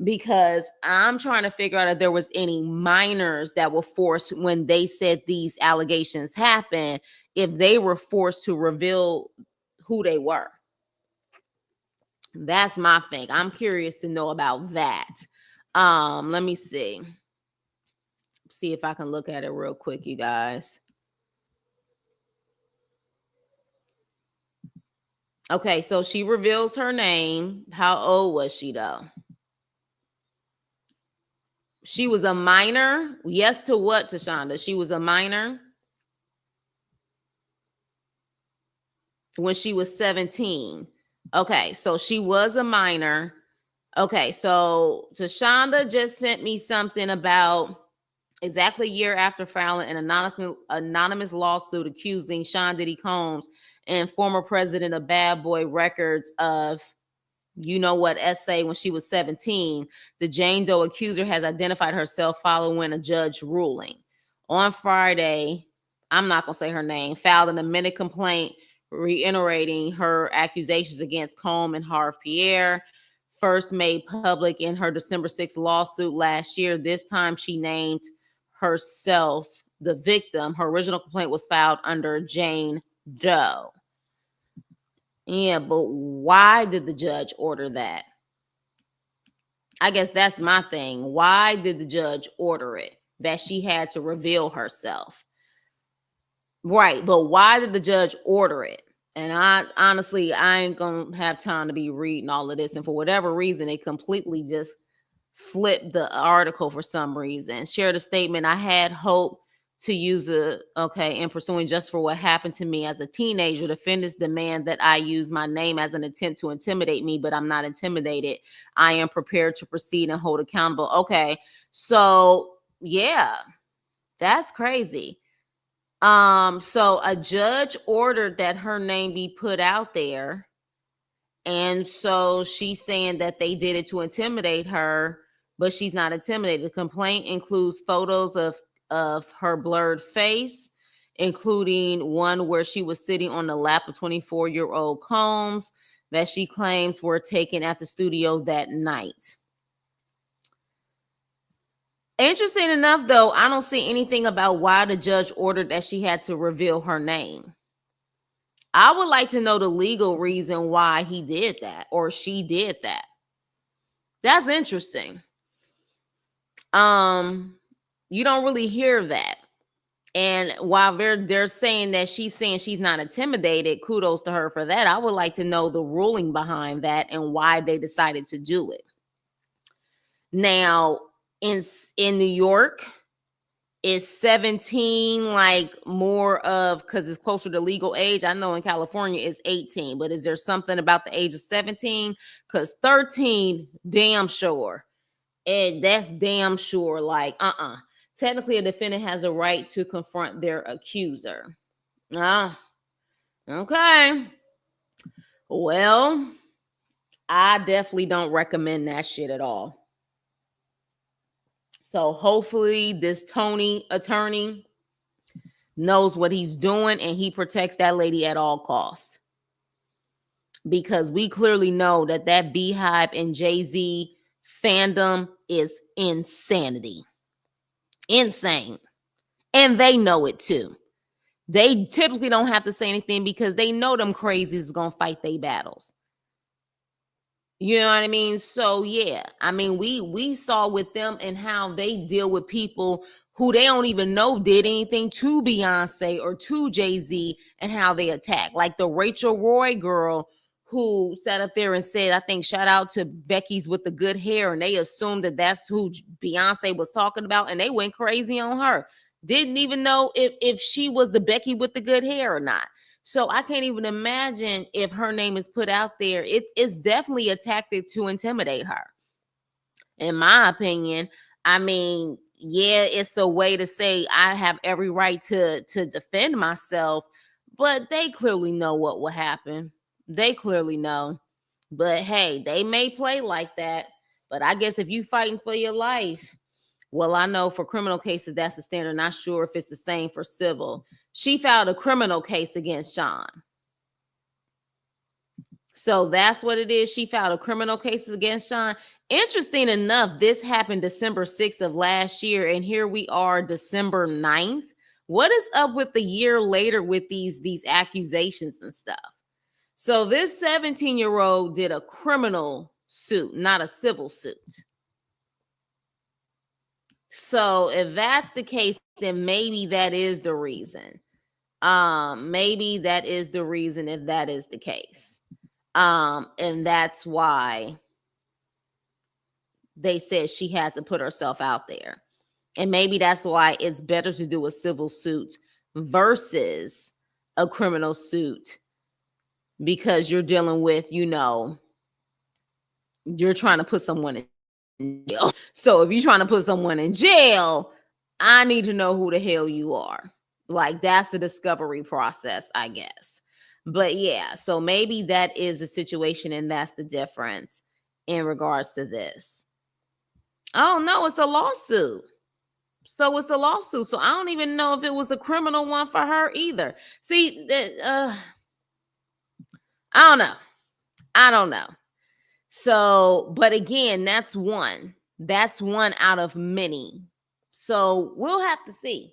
Because I'm trying to figure out if there was any minors that were forced when they said these allegations happened, if they were forced to reveal who they were. That's my thing. I'm curious to know about that. Let me see if I can look at it real quick, you guys. Okay, so she reveals her name. How old was she though? She was a minor. Yes to what, Tashonda? She was a minor when she was 17. Okay, so she was a minor. Okay, so Tashonda just sent me something about exactly a year after filing an anonymous lawsuit accusing Sean Diddy Combs and former president of Bad Boy Records of you know what essay when she was 17. The Jane Doe accuser has identified herself following a judge ruling. On Friday, I'm not going to say her name, filed an amended complaint reiterating her accusations against Combs and Harve Pierre, first made public in her December 6th lawsuit last year. This time she named herself the victim. Her original complaint was filed under Jane Doe. Yeah, but why did the judge order that? I guess that's my thing. Why did the judge order it? That she had to reveal herself. Right, but why did the judge order it? And I honestly, I ain't gonna have time to be reading all of this. And for whatever reason, it completely just flipped the article for some reason. Shared a statement. I had hope to use in pursuing justice for what happened to me as a teenager. Defendants demand that I use my name as an attempt to intimidate me, but I'm not intimidated. I am prepared to proceed and hold accountable. Okay, so yeah, that's crazy. So a judge ordered that her name be put out there. And so she's saying that they did it to intimidate her, but she's not intimidated. The complaint includes photos of her blurred face, including one where she was sitting on the lap of 24-year-old Combs that she claims were taken at the studio that night. Interesting enough, though, I don't see anything about why the judge ordered that she had to reveal her name. I would like to know the legal reason why he did that or she did that. That's interesting. You don't really hear that. And while they're saying that she's not intimidated, kudos to her for that. I would like to know the ruling behind that and why they decided to do it. Now, in New York, is 17 like more of because it's closer to legal age? I know in California it's 18, but is there something about the age of 17? Because 13, damn sure. And that's damn sure like, technically a defendant has a right to confront their accuser. Ah, okay. Well, I definitely don't recommend that shit at all. So hopefully this Tony attorney knows what he's doing and he protects that lady at all costs. Because we clearly know that Beehive and Jay-Z fandom is insanity. Insane. And they know it too. They typically don't have to say anything because they know them crazies is going to fight their battles. You know what I mean? So yeah, I mean, we saw with them and how they deal with people who they don't even know did anything to Beyonce or to Jay-Z and how they attack. Like the Rachel Roy girl who sat up there and said, I think shout out to Becky's with the good hair, and they assumed that that's who Beyonce was talking about, and they went crazy on her. Didn't even know if she was the Becky with the good hair or not. So I can't even imagine if her name is put out there. It's definitely a tactic to intimidate her. In my opinion, I mean, yeah, it's a way to say I have every right to defend myself, but they clearly know what will happen. They clearly know. But hey, they may play like that. But I guess if you fighting for your life, well, I know for criminal cases, that's the standard. Not sure if it's the same for civil. She filed a criminal case against Sean. So that's what it is. She filed a criminal case against Sean. Interesting enough, this happened December 6th of last year, and here we are December 9th. What is up with the year later with these accusations and stuff? So this 17-year-old did a criminal suit, not a civil suit. So if that's the case, then maybe that is the reason. Maybe that is the reason if that is the case. And that's why they said she had to put herself out there. And maybe that's why it's better to do a civil suit versus a criminal suit, because you're dealing with, you're trying to put someone in jail. So if you're trying to put someone in jail, I need to know who the hell you are. Like, that's the discovery process, I guess. But yeah, so maybe that is the situation, and that's the difference in regards to this. Oh no, it's a lawsuit. So it's a lawsuit. So I don't even know if it was a criminal one for her either. See, I don't know. I don't know. So, but again, that's one. That's one out of many. So we'll have to see.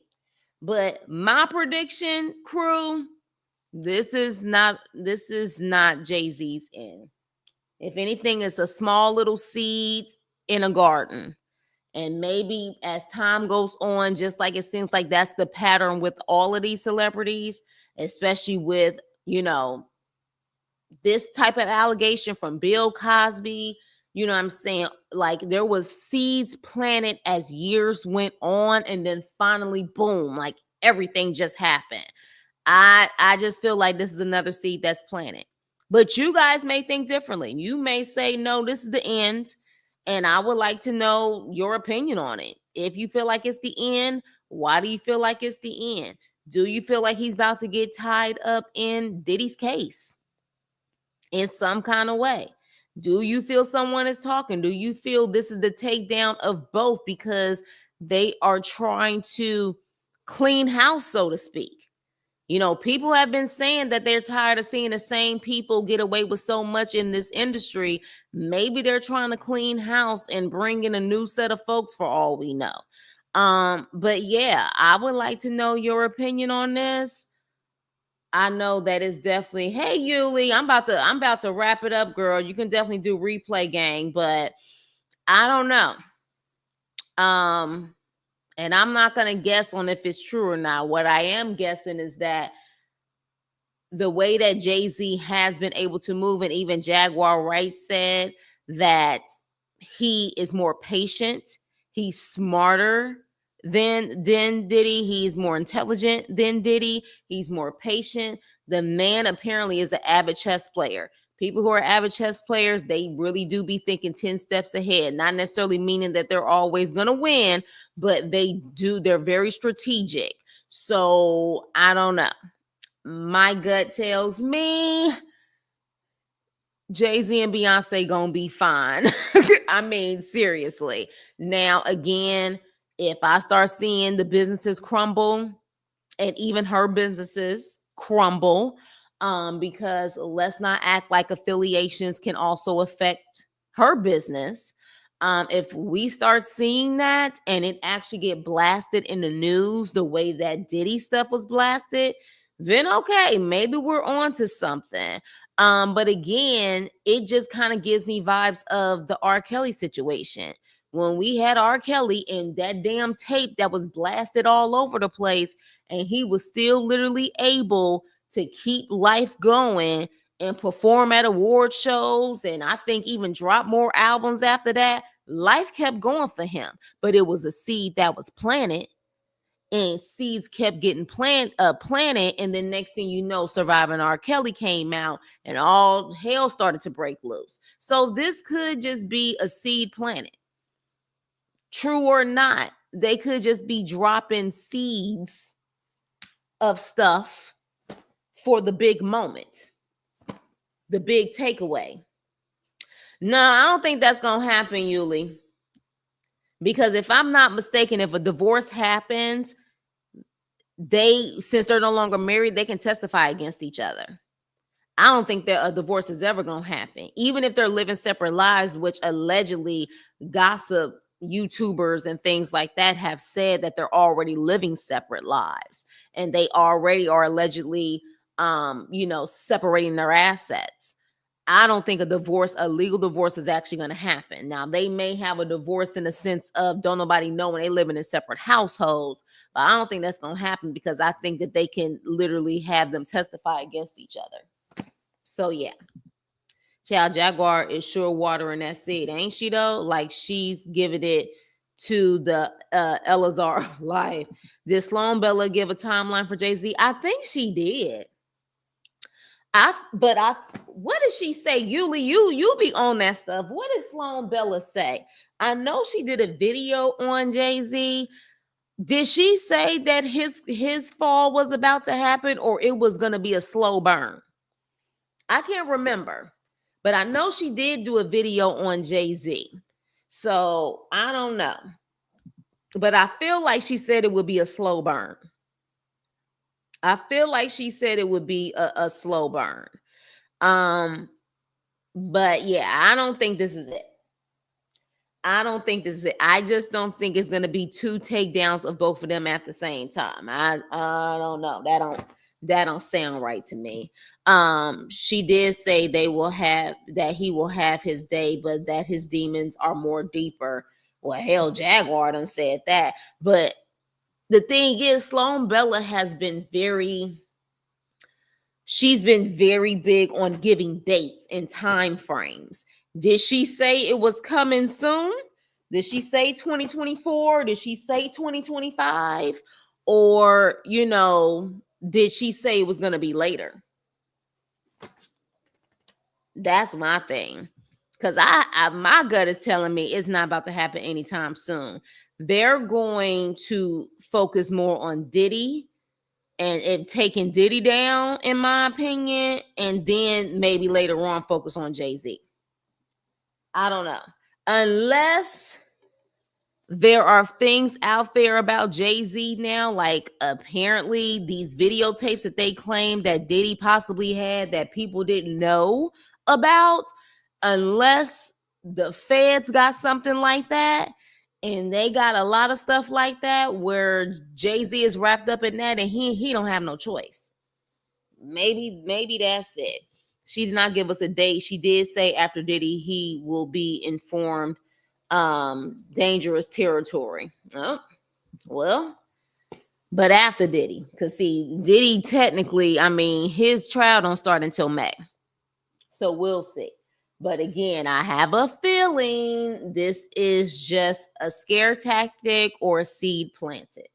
But my prediction, crew, this is not Jay-Z's end. If anything, it's a small little seed in a garden. And maybe as time goes on, just like it seems like that's the pattern with all of these celebrities, especially with, this type of allegation from Bill Cosby, you know what I'm saying? Like, there was seeds planted as years went on, and then finally, boom, like everything just happened. I just feel like this is another seed that's planted. But you guys may think differently. You may say, no, this is the end. And I would like to know your opinion on it. If you feel like it's the end, why do you feel like it's the end? Do you feel like he's about to get tied up in Diddy's case in some kind of way? Do you feel someone is talking? Do you feel this is the takedown of both because they are trying to clean house, so to speak? People have been saying that they're tired of seeing the same people get away with so much in this industry. Maybe they're trying to clean house and bring in a new set of folks for all we know. But yeah, I would like to know your opinion on this. I know that is definitely, hey Yuli, I'm about to wrap it up, girl. You can definitely do replay gang, but I don't know. And I'm not gonna guess on if it's true or not. What I am guessing is that the way that Jay-Z has been able to move, and even Jaguar Wright said that he is more patient, he's smarter than Diddy, he's more intelligent than Diddy, he's more patient. The man apparently is an avid chess player. People who are avid chess players, they really do be thinking 10 steps ahead, not necessarily meaning that they're always going to win, but they're very strategic. So I don't know. My gut tells me Jay-Z and Beyonce gonna be fine. I mean, seriously. Now, again, if I start seeing the businesses crumble and even her businesses crumble, because let's not act like affiliations can also affect her business. If we start seeing that and it actually get blasted in the news the way that Diddy stuff was blasted, then okay, maybe we're on to something. But again, it just kind of gives me vibes of the R. Kelly situation. When we had R. Kelly and that damn tape that was blasted all over the place, and he was still literally able to keep life going and perform at award shows, and I think even drop more albums after that. Life kept going for him, but it was a seed that was planted, and seeds kept getting planted, and then next thing you know, Surviving R. Kelly came out and all hell started to break loose. So this could just be a seed planted. True or not, they could just be dropping seeds of stuff for the big moment, the big takeaway. No, I don't think that's gonna happen, Yuli. Because if I'm not mistaken, if a divorce happens, since they're no longer married, they can testify against each other. I don't think that a divorce is ever going to happen, even if they're living separate lives, which allegedly gossip YouTubers and things like that have said that they're already living separate lives, and they already are allegedly, separating their assets. I don't think a legal divorce is actually going to happen. Now, they may have a divorce in the sense of don't nobody know when they living in separate households, but I don't think that's going to happen because I think that they can literally have them testify against each other. So, yeah. Child Jaguar is sure watering that seed, ain't she, though? Like, she's giving it to the Elazar of life. Did Sloan Bella give a timeline for Jay-Z? I think she did. What did she say? Yuli, you be on that stuff. What did Sloan Bella say? I know she did a video on Jay-Z. Did she say that his fall was about to happen, or it was gonna be a slow burn? I can't remember, but I know she did do a video on Jay-Z. So I don't know. But I feel like she said it would be a slow burn. I feel like she said it would be a slow burn. But yeah, I don't think this is it. I just don't think it's gonna be two takedowns of both of them at the same time. I don't know. That don't sound right to me. She did say he will have his day, but that his demons are more deeper. Well, hell, Jaguar done said that. But the thing is, Sloan Bella has been she's been very big on giving dates and time frames. Did she say it was coming soon? Did she say 2024? Did she say 2025? Or, did she say it was going to be later? That's my thing. Because my gut is telling me it's not about to happen anytime soon. They're going to focus more on Diddy and taking Diddy down, in my opinion, and then maybe later on focus on Jay-Z. I don't know. Unless there are things out there about Jay-Z now, like apparently these videotapes that they claim that Diddy possibly had that people didn't know about, unless the feds got something like that, and they got a lot of stuff like that where Jay-Z is wrapped up in that and he don't have no choice. maybe that's it. She did not give us a date. She did say after Diddy, he will be informed dangerous territory. Oh, well, but after Diddy, because see, Diddy technically, I mean, his trial don't start until May. So we'll see. But again, I have a feeling this is just a scare tactic or a seed planted.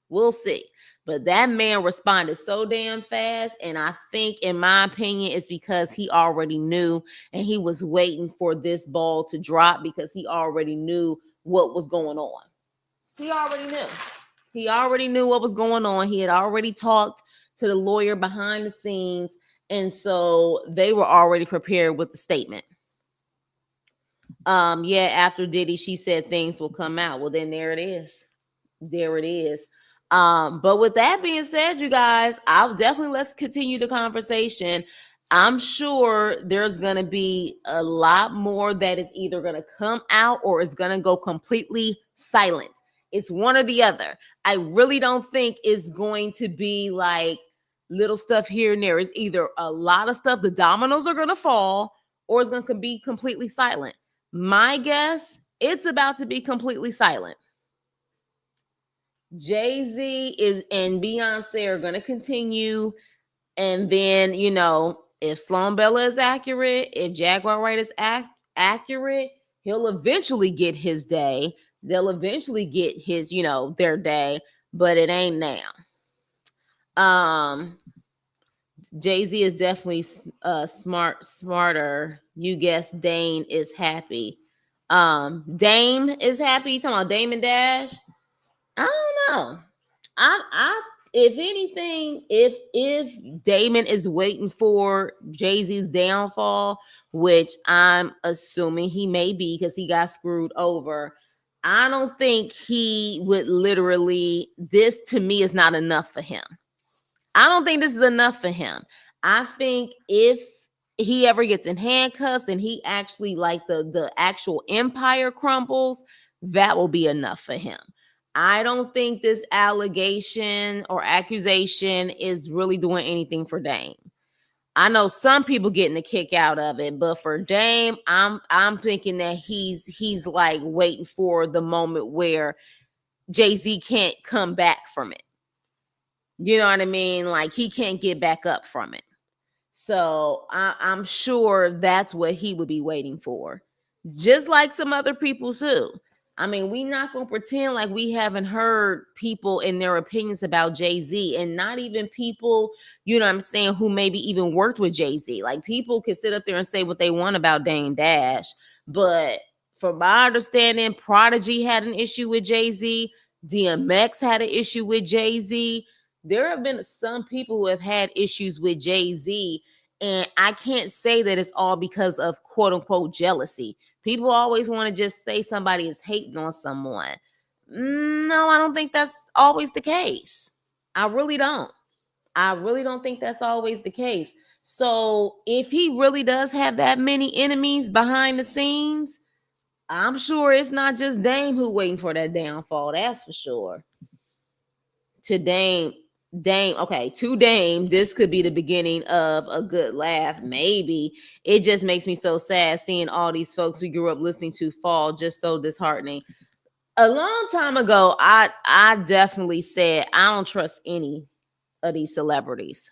We'll see. But that man responded so damn fast. And I think, in my opinion, it's because he already knew and he was waiting for this ball to drop because he already knew what was going on. He already knew. He already knew what was going on. He had already talked to the lawyer behind the scenes. And so they were already prepared with the statement. Yeah, after Diddy, she said things will come out. Well, then there it is. There it is. But with that being said, you guys, I'll definitely let's continue the conversation. I'm sure there's going to be a lot more that is either going to come out or is going to go completely silent. It's one or the other. I really don't think it's going to be like little stuff here and there. It's either a lot of stuff, the dominoes are going to fall, or it's going to be completely silent. My guess, it's about to be completely silent. Jay-Z is and Beyonce are going to continue. And then, you know, if Sloan Bella is accurate, if Jaguar Wright is accurate, he'll eventually get his day. They'll eventually get his, you know, their day, but it ain't now. Jay-Z is definitely smarter. You guess Dane is happy. Dame is happy. You talking about Dame and Dash? I don't know. I if anything, if Damon is waiting for Jay-Z's downfall, which I'm assuming he may be because he got screwed over, I don't think he would literally, this to me is not enough for him. I don't think this is enough for him. I think if he ever gets in handcuffs and he actually like the actual empire crumbles, that will be enough for him. I don't think this allegation or accusation is really doing anything for Dame. I know some people getting a kick out of it, but for Dame, I'm thinking that he's like waiting for the moment where Jay-Z can't come back from it. You know what I mean? Like he can't get back up from it. So I'm sure that's what he would be waiting for. Just like some other people too. I mean, we not going to pretend like we haven't heard people in their opinions about Jay-Z, and not even people, you know what I'm saying, who maybe even worked with Jay-Z. Like people can sit up there and say what they want about Dame Dash, but from my understanding, Prodigy had an issue with Jay-Z. DMX had an issue with Jay-Z. There have been some people who have had issues with Jay-Z, and I can't say that it's all because of quote unquote jealousy. People always want to just say somebody is hating on someone. No, I don't think that's always the case. I really don't. I really don't think that's always the case. So if he really does have that many enemies behind the scenes, I'm sure it's not just Dame who waiting for that downfall. That's for sure. To Dame, okay, to Dame, this could be the beginning of a good laugh. Maybe. It just makes me so sad seeing all these folks we grew up listening to fall, just so disheartening. A long time ago, I definitely said I don't trust any of these celebrities.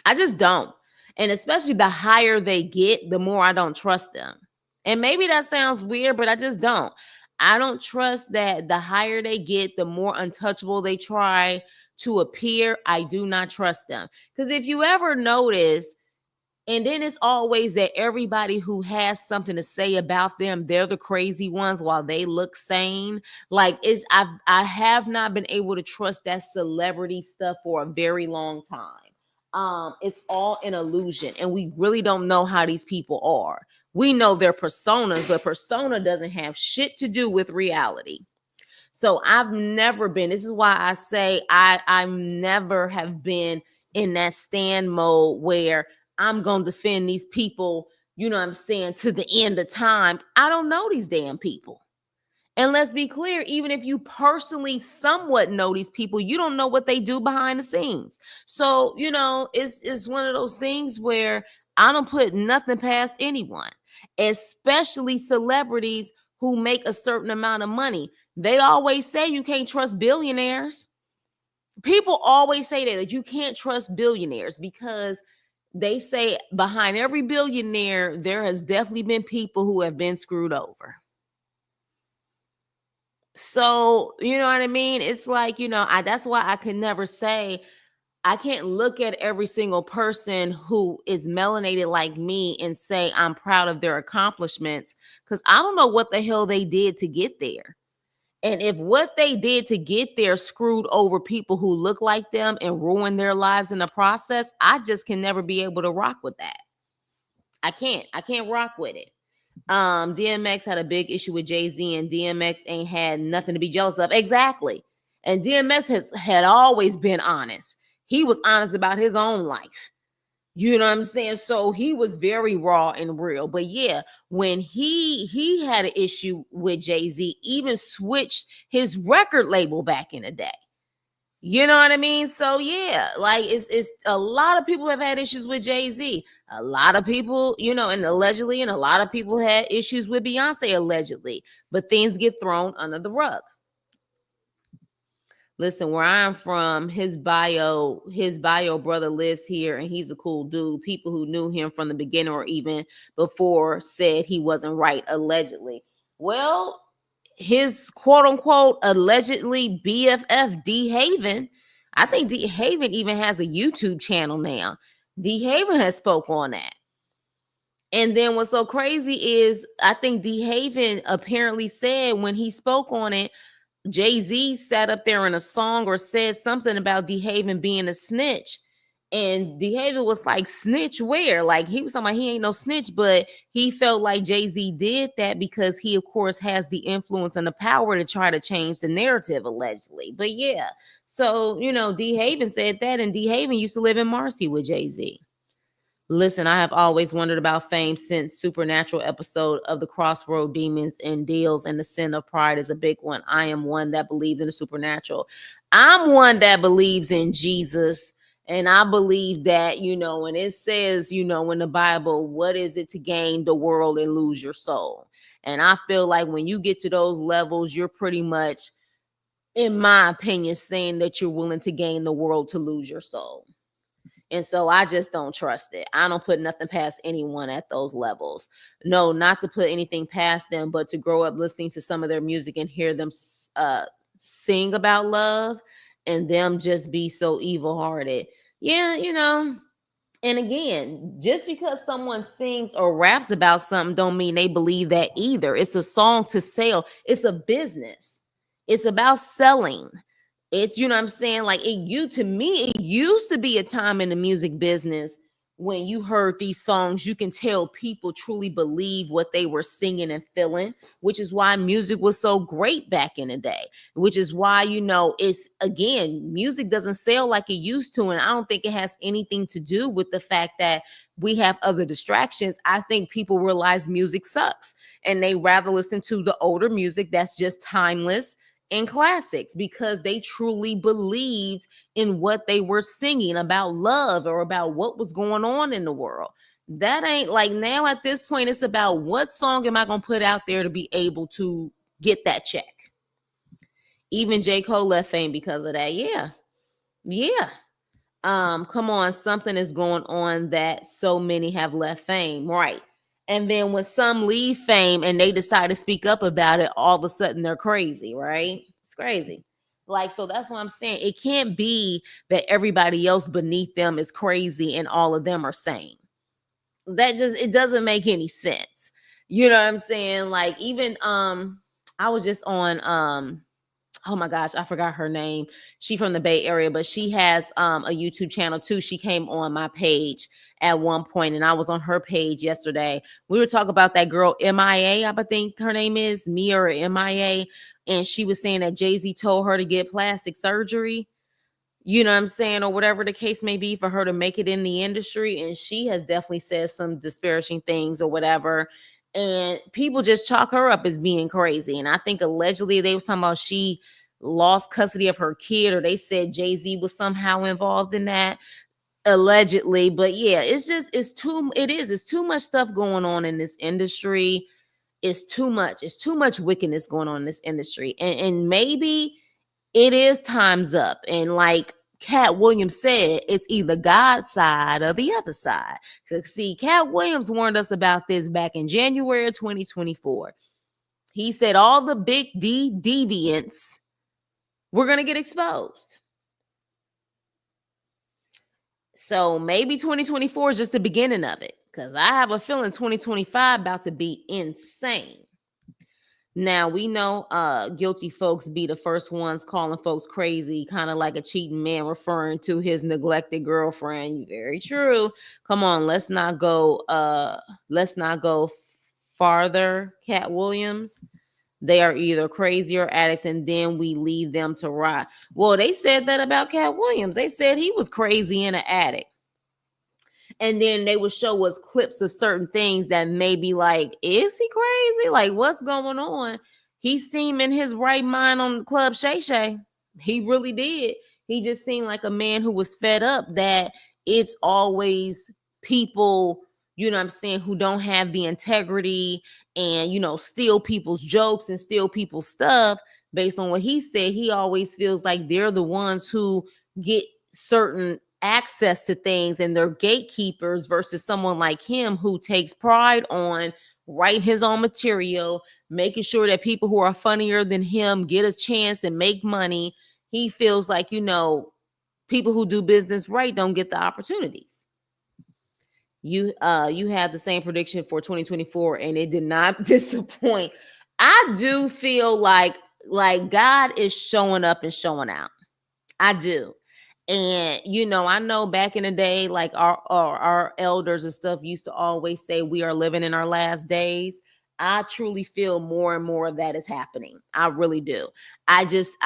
I just don't. And especially the higher they get, the more I don't trust them. And maybe that sounds weird, but I just don't. I don't trust that the higher they get, the more untouchable they try to appear. I do not trust them. Because if you ever notice, and then it's always that everybody who has something to say about them, they're the crazy ones while they look sane. Like I have not been able to trust that celebrity stuff for a very long time. It's all an illusion, and we really don't know how these people are. We know their personas, but persona doesn't have shit to do with reality. So I've never been, this is why I say I never have been in that stand mode where I'm going to defend these people, you know what I'm saying, to the end of time. I don't know these damn people. And let's be clear, even if you personally somewhat know these people, you don't know what they do behind the scenes. So, it's one of those things where I don't put nothing past anyone, especially celebrities who make a certain amount of money. They always say you can't trust billionaires. People always say that you can't trust billionaires because they say behind every billionaire, there has definitely been people who have been screwed over. So, you know what I mean? It's like, that's why I could never say, I can't look at every single person who is melanated like me and say I'm proud of their accomplishments because I don't know what the hell they did to get there. And if what they did to get there screwed over people who look like them and ruined their lives in the process, I just can never be able to rock with that. I can't rock with it. DMX had a big issue with Jay-Z, and DMX ain't had nothing to be jealous of. Exactly. And DMX had always been honest. He was honest about his own life. You know what I'm saying? So he was very raw and real. But yeah, when he had an issue with Jay-Z, even switched his record label back in the day. You know what I mean? So yeah, like it's a lot of people have had issues with Jay-Z. A lot of people, and allegedly, and a lot of people had issues with Beyonce allegedly, but things get thrown under the rug. Listen, where I'm from, his bio brother lives here and he's a cool dude. People who knew him from the beginning or even before said he wasn't right, allegedly. Well, his quote unquote allegedly BFF D Haven, I think D Haven even has a YouTube channel now. D Haven has spoke on that. And then what's so crazy is I think D Haven apparently said when he spoke on it, Jay-Z sat up there in a song or said something about DeHaven being a snitch. And DeHaven was like, snitch where? Like he was talking about he ain't no snitch, but he felt like Jay-Z did that because he, of course, has the influence and the power to try to change the narrative, allegedly. But yeah, so, DeHaven said that, and DeHaven used to live in Marcy with Jay-Z. Listen, I have always wondered about fame since supernatural episode of the Crossroad Demons and Deals, and the sin of pride is a big one. I am one that believes in the supernatural. I'm one that believes in Jesus. And I believe that, when it says, in the Bible, what is it to gain the world and lose your soul? And I feel like when you get to those levels, you're pretty much, in my opinion, saying that you're willing to gain the world to lose your soul. And so I just don't trust it. I don't put nothing past anyone at those levels. No, not to put anything past them, but to grow up listening to some of their music and hear them sing about love and them just be so evil hearted. Yeah, and again, just because someone sings or raps about something don't mean they believe that either. It's a song to sell. It's a business. It's about selling. It's, what I'm saying? Like to me, it used to be a time in the music business when you heard these songs, you can tell people truly believe what they were singing and feeling, which is why music was so great back in the day, which is why, it's, again, music doesn't sell like it used to. And I don't think it has anything to do with the fact that we have other distractions. I think people realize music sucks and they rather listen to the older music that's just timeless and classics because they truly believed in what they were singing about love or about what was going on in the world. That ain't like now at this point, it's about what song am I going to put out there to be able to get that check. Even J. Cole left fame because of that. Yeah. Yeah. Come on, something is going on that so many have left fame. Right. And then when some leave fame and they decide to speak up about it, all of a sudden they're crazy, right? It's crazy. Like, so that's what I'm saying. It can't be that everybody else beneath them is crazy and all of them are sane. It doesn't make any sense. You know what I'm saying? Like, even I was just on oh my gosh, I forgot her name. She from the Bay Area, but she has a YouTube channel too. She came on my page at one point, and I was on her page yesterday. We were talking about that girl MIA, I think her name is Mia or MIA, and she was saying that Jay-Z told her to get plastic surgery. You know what I'm saying, or whatever the case may be, for her to make it in the industry. And she has definitely said some disparaging things or whatever. and people just chalk her up as being crazy. And I think allegedly they was talking about she lost custody of her kid, or they said Jay-Z was somehow involved in that, allegedly. But yeah, it's too much stuff going on in this industry. It's too much wickedness going on in this industry. And maybe it is time's up. And like Cat Williams said, it's either God's side or the other side. See, Cat Williams warned us about this back in January of 2024. He said all the big D deviants were going to get exposed. So maybe 2024 is just the beginning of it, because I have a feeling 2025 about to be insane. Now we know guilty folks be the first ones calling folks crazy, kind of like a cheating man referring to his neglected girlfriend. Very true. Come on, let's not go farther, Cat Williams. They are either crazy or addicts, and then we leave them to rot. Well, they said that about Cat Williams. They said he was crazy and an addict. And then they would show us clips of certain things that may be like, is he crazy? Like, what's going on? He seemed in his right mind on the Club Shay Shay. He really did. He just seemed like a man who was fed up that it's always people, you know what I'm saying, who don't have the integrity and, you know, steal people's jokes and steal people's stuff. Based on what he said, he always feels like they're the ones who get certain access to things and they're gatekeepers, versus someone like him who takes pride on writing his own material, making sure that people who are funnier than him get a chance and make money. He feels like, you know, people who do business right don't get the opportunities. You had the same prediction for 2024 and it did not disappoint. I do feel like God is showing up and showing out. I do. And you know, I know back in the day, like our elders and stuff used to always say we are living in our last days. I truly feel more and more of that is happening. I really do. I just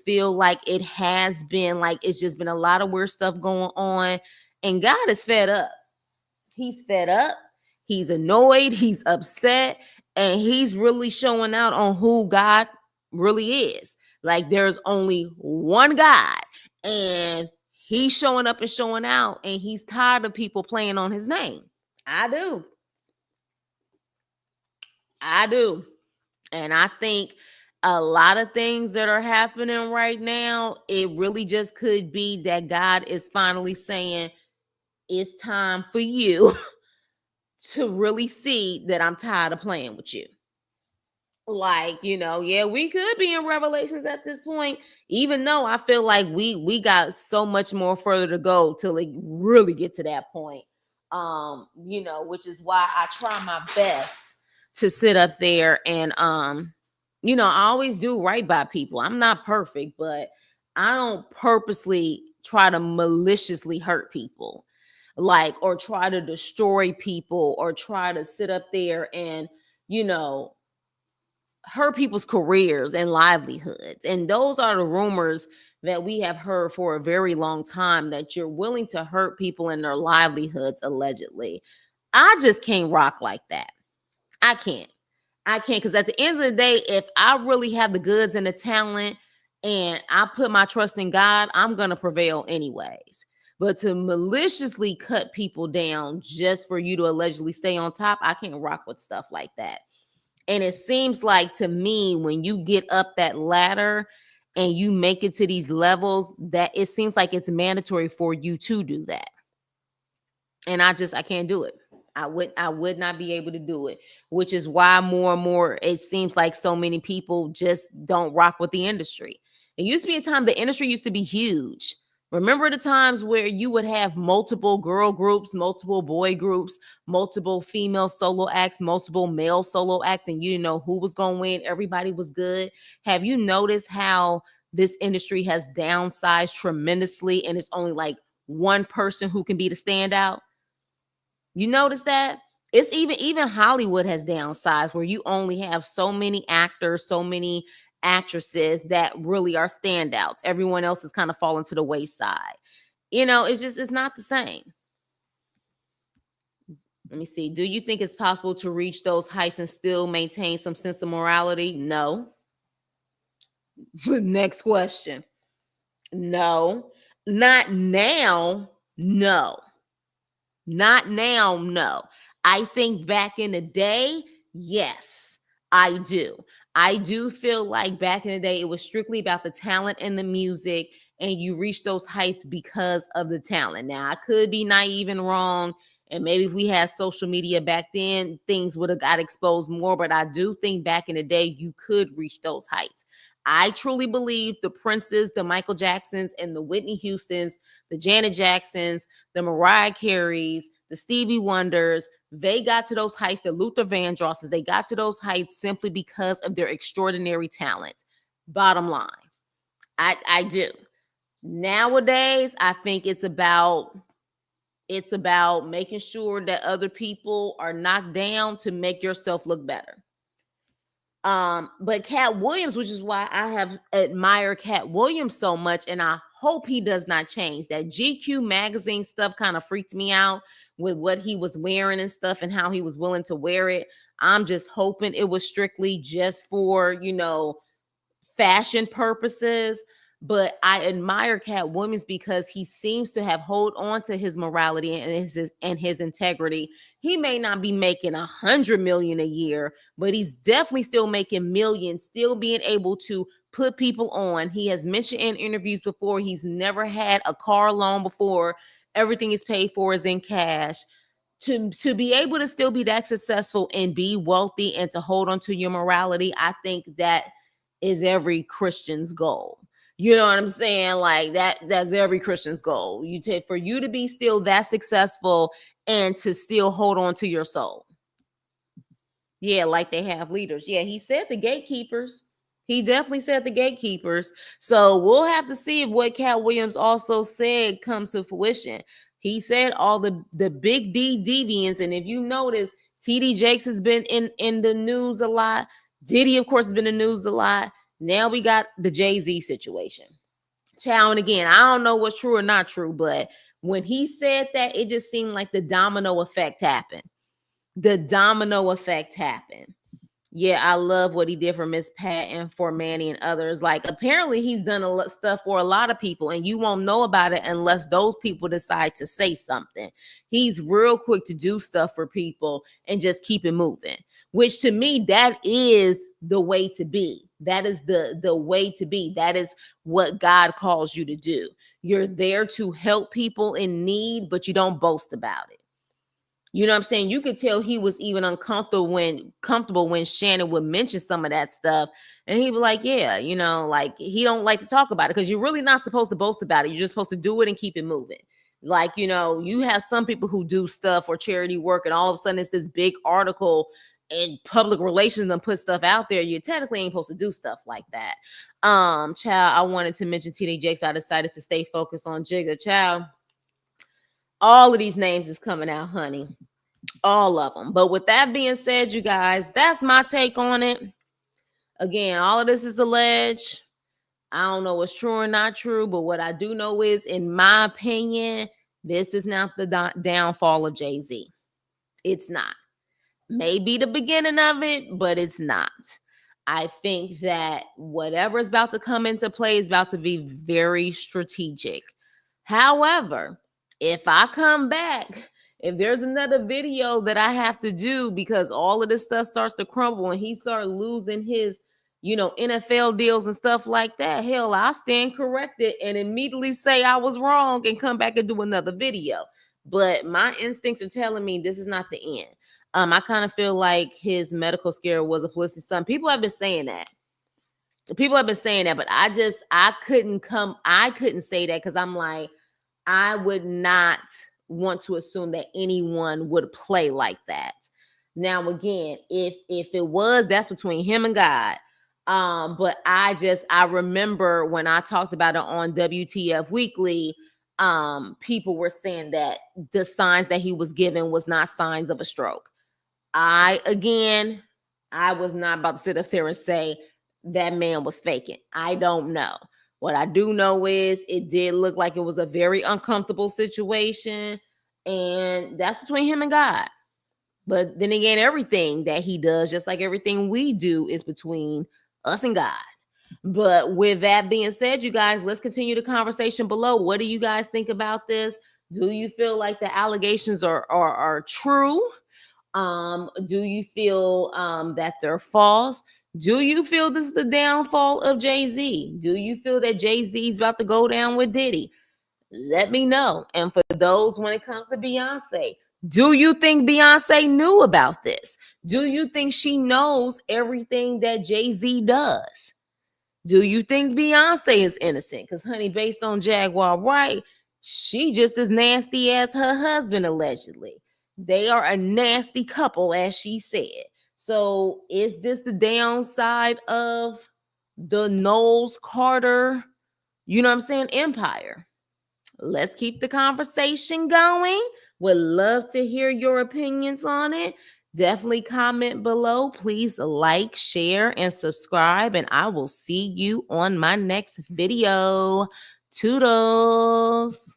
feel like it has been, like, it's just been a lot of weird stuff going on, and God is fed up. He's fed up. He's annoyed. He's upset. And he's really showing out on who God really is. Like, there's only one God. And he's showing up and showing out. And he's tired of people playing on his name. I do. I do. And I think a lot of things that are happening right now, it really just could be that God is finally saying, it's time for you to really see that I'm tired of playing with you. Like, you know, yeah, we could be in Revelations at this point, even though I feel like we got so much more further to go till it really get to that point. You know, which is why I try my best to sit up there and you know, I always do right by people. I'm not perfect, but I don't purposely try to maliciously hurt people, like, or try to destroy people, or try to sit up there and, you know, hurt people's careers and livelihoods. And those are the rumors that we have heard for a very long time, that you're willing to hurt people in their livelihoods, allegedly. I just can't rock like that. I can't. Because at the end of the day, if I really have the goods and the talent and I put my trust in God, I'm going to prevail anyways. But to maliciously cut people down just for you to allegedly stay on top, I can't rock with stuff like that. And it seems like, to me, when you get up that ladder and you make it to these levels, that it seems like it's mandatory for you to do that. And I can't do it. I would not be able to do it, which is why more and more it seems like so many people just don't rock with the industry. It used to be a time the industry used to be huge. Remember the times where you would have multiple girl groups, multiple boy groups, multiple female solo acts, multiple male solo acts, and you didn't know who was going to win. Everybody was good. Have you noticed how this industry has downsized tremendously, and it's only like one person who can be the standout? You notice that? It's even Hollywood has downsized, where you only have so many actors, so many actresses that really are standouts. Everyone else is kind of falling to the wayside. You know, it's not the same. Let me see. Do you think it's possible to reach those heights and still maintain some sense of morality? No. Next question. No. Not now. No. Not now, no. I think back in the day, yes, I do. I do feel like back in the day, it was strictly about the talent and the music, and you reach those heights because of the talent. Now, I could be naive and wrong, and maybe if we had social media back then, things would have got exposed more. But I do think back in the day, you could reach those heights. I truly believe the Princes, the Michael Jacksons, and the Whitney Houstons, the Janet Jacksons, the Mariah Careys, the Stevie Wonders, they got to those heights, the Luther Vandrosses, they got to those heights simply because of their extraordinary talent. Bottom line, I do. Nowadays, I think it's about making sure that other people are knocked down to make yourself look better. But Cat Williams, which is why I have admired Cat Williams so much, and I hope he does not change. That GQ magazine stuff kind of freaked me out with what he was wearing and stuff and how he was willing to wear it. I'm just hoping it was strictly just for, fashion purposes. But I admire Cat Williams because he seems to have hold on to his morality and his integrity. He may not be making 100 million a year, but he's definitely still making millions, still being able to put people on. He has mentioned in interviews before he's never had a car loan before. Everything is paid for is in cash. To be able to still be that successful and be wealthy and to hold on to your morality, I think that is every Christian's goal. You know what I'm saying? Like that's every Christian's goal. You take for you to be still that successful and to still hold on to your soul. Yeah, like they have leaders. Yeah, he said the gatekeepers. He definitely said the gatekeepers. So we'll have to see if what Cat Williams also said comes to fruition. He said all the big D deviants, and if you notice, TD Jakes has been in the news a lot. Diddy, of course, has been in the news a lot. Now we got the Jay-Z situation. Chow, and again, I don't know what's true or not true, but when he said that, it just seemed like the domino effect happened. The domino effect happened. Yeah, I love what he did for Miss Pat and for Manny and others. Like, apparently, he's done a lot stuff for a lot of people, and you won't know about it unless those people decide to say something. He's real quick to do stuff for people and just keep it moving. Which to me, that is the way to be. That is the way to be. That is what God calls you to do. You're there to help people in need, but you don't boast about it. You know what I'm saying? You could tell he was even comfortable when Shannon would mention some of that stuff. And he'd be like, yeah, like he don't like to talk about it because you're really not supposed to boast about it. You're just supposed to do it and keep it moving. Like, you have some people who do stuff or charity work and all of a sudden it's this big article and public relations and put stuff out there. You technically ain't supposed to do stuff like that. Child, I wanted to mention TD Jakes, but I decided to stay focused on Jigga. Child, all of these names is coming out, honey. All of them. But with that being said, you guys, that's my take on it. Again, all of this is alleged. I don't know what's true or not true, but what I do know is, in my opinion, this is not the downfall of Jay-Z. It's not. Maybe the beginning of it, but it's not. I think that whatever is about to come into play is about to be very strategic. However, if I come back, if there's another video that I have to do because all of this stuff starts to crumble and he starts losing his, NFL deals and stuff like that, hell, I'll stand corrected and immediately say I was wrong and come back and do another video. But my instincts are telling me this is not the end. I kind of feel like his medical scare was a publicity stunt. People have been saying that. But I couldn't say that because I'm like, I would not want to assume that anyone would play like that. Now, again, if it was, that's between him and God. But I remember when I talked about it on WTF Weekly, people were saying that the signs that he was given was not signs of a stroke. I was not about to sit up there and say that man was faking. I don't know. What I do know is it did look like it was a very uncomfortable situation, and that's between him and God. But then again, everything that he does, just like everything we do, is between us and God. But with that being said, you guys, let's continue the conversation below. What do you guys think about this? Do you feel like the allegations are true? Do you feel that they're false? Do you feel this is the downfall of Jay-Z? Do you feel that Jay-Z is about to go down with Diddy? Let me know. And for those, when it comes to Beyonce, do you think Beyonce knew about this? Do you think she knows everything that Jay-Z does? Do you think Beyonce is innocent? Because, honey, based on Jaguar Wright, she just as nasty as her husband, allegedly. They are a nasty couple, as she said. So, is this the downside of the Knowles Carter, you know what I'm saying, empire? Let's keep the conversation going. Would love to hear your opinions on it. Definitely comment below. Please like, share, and subscribe. And I will see you on my next video. Toodles.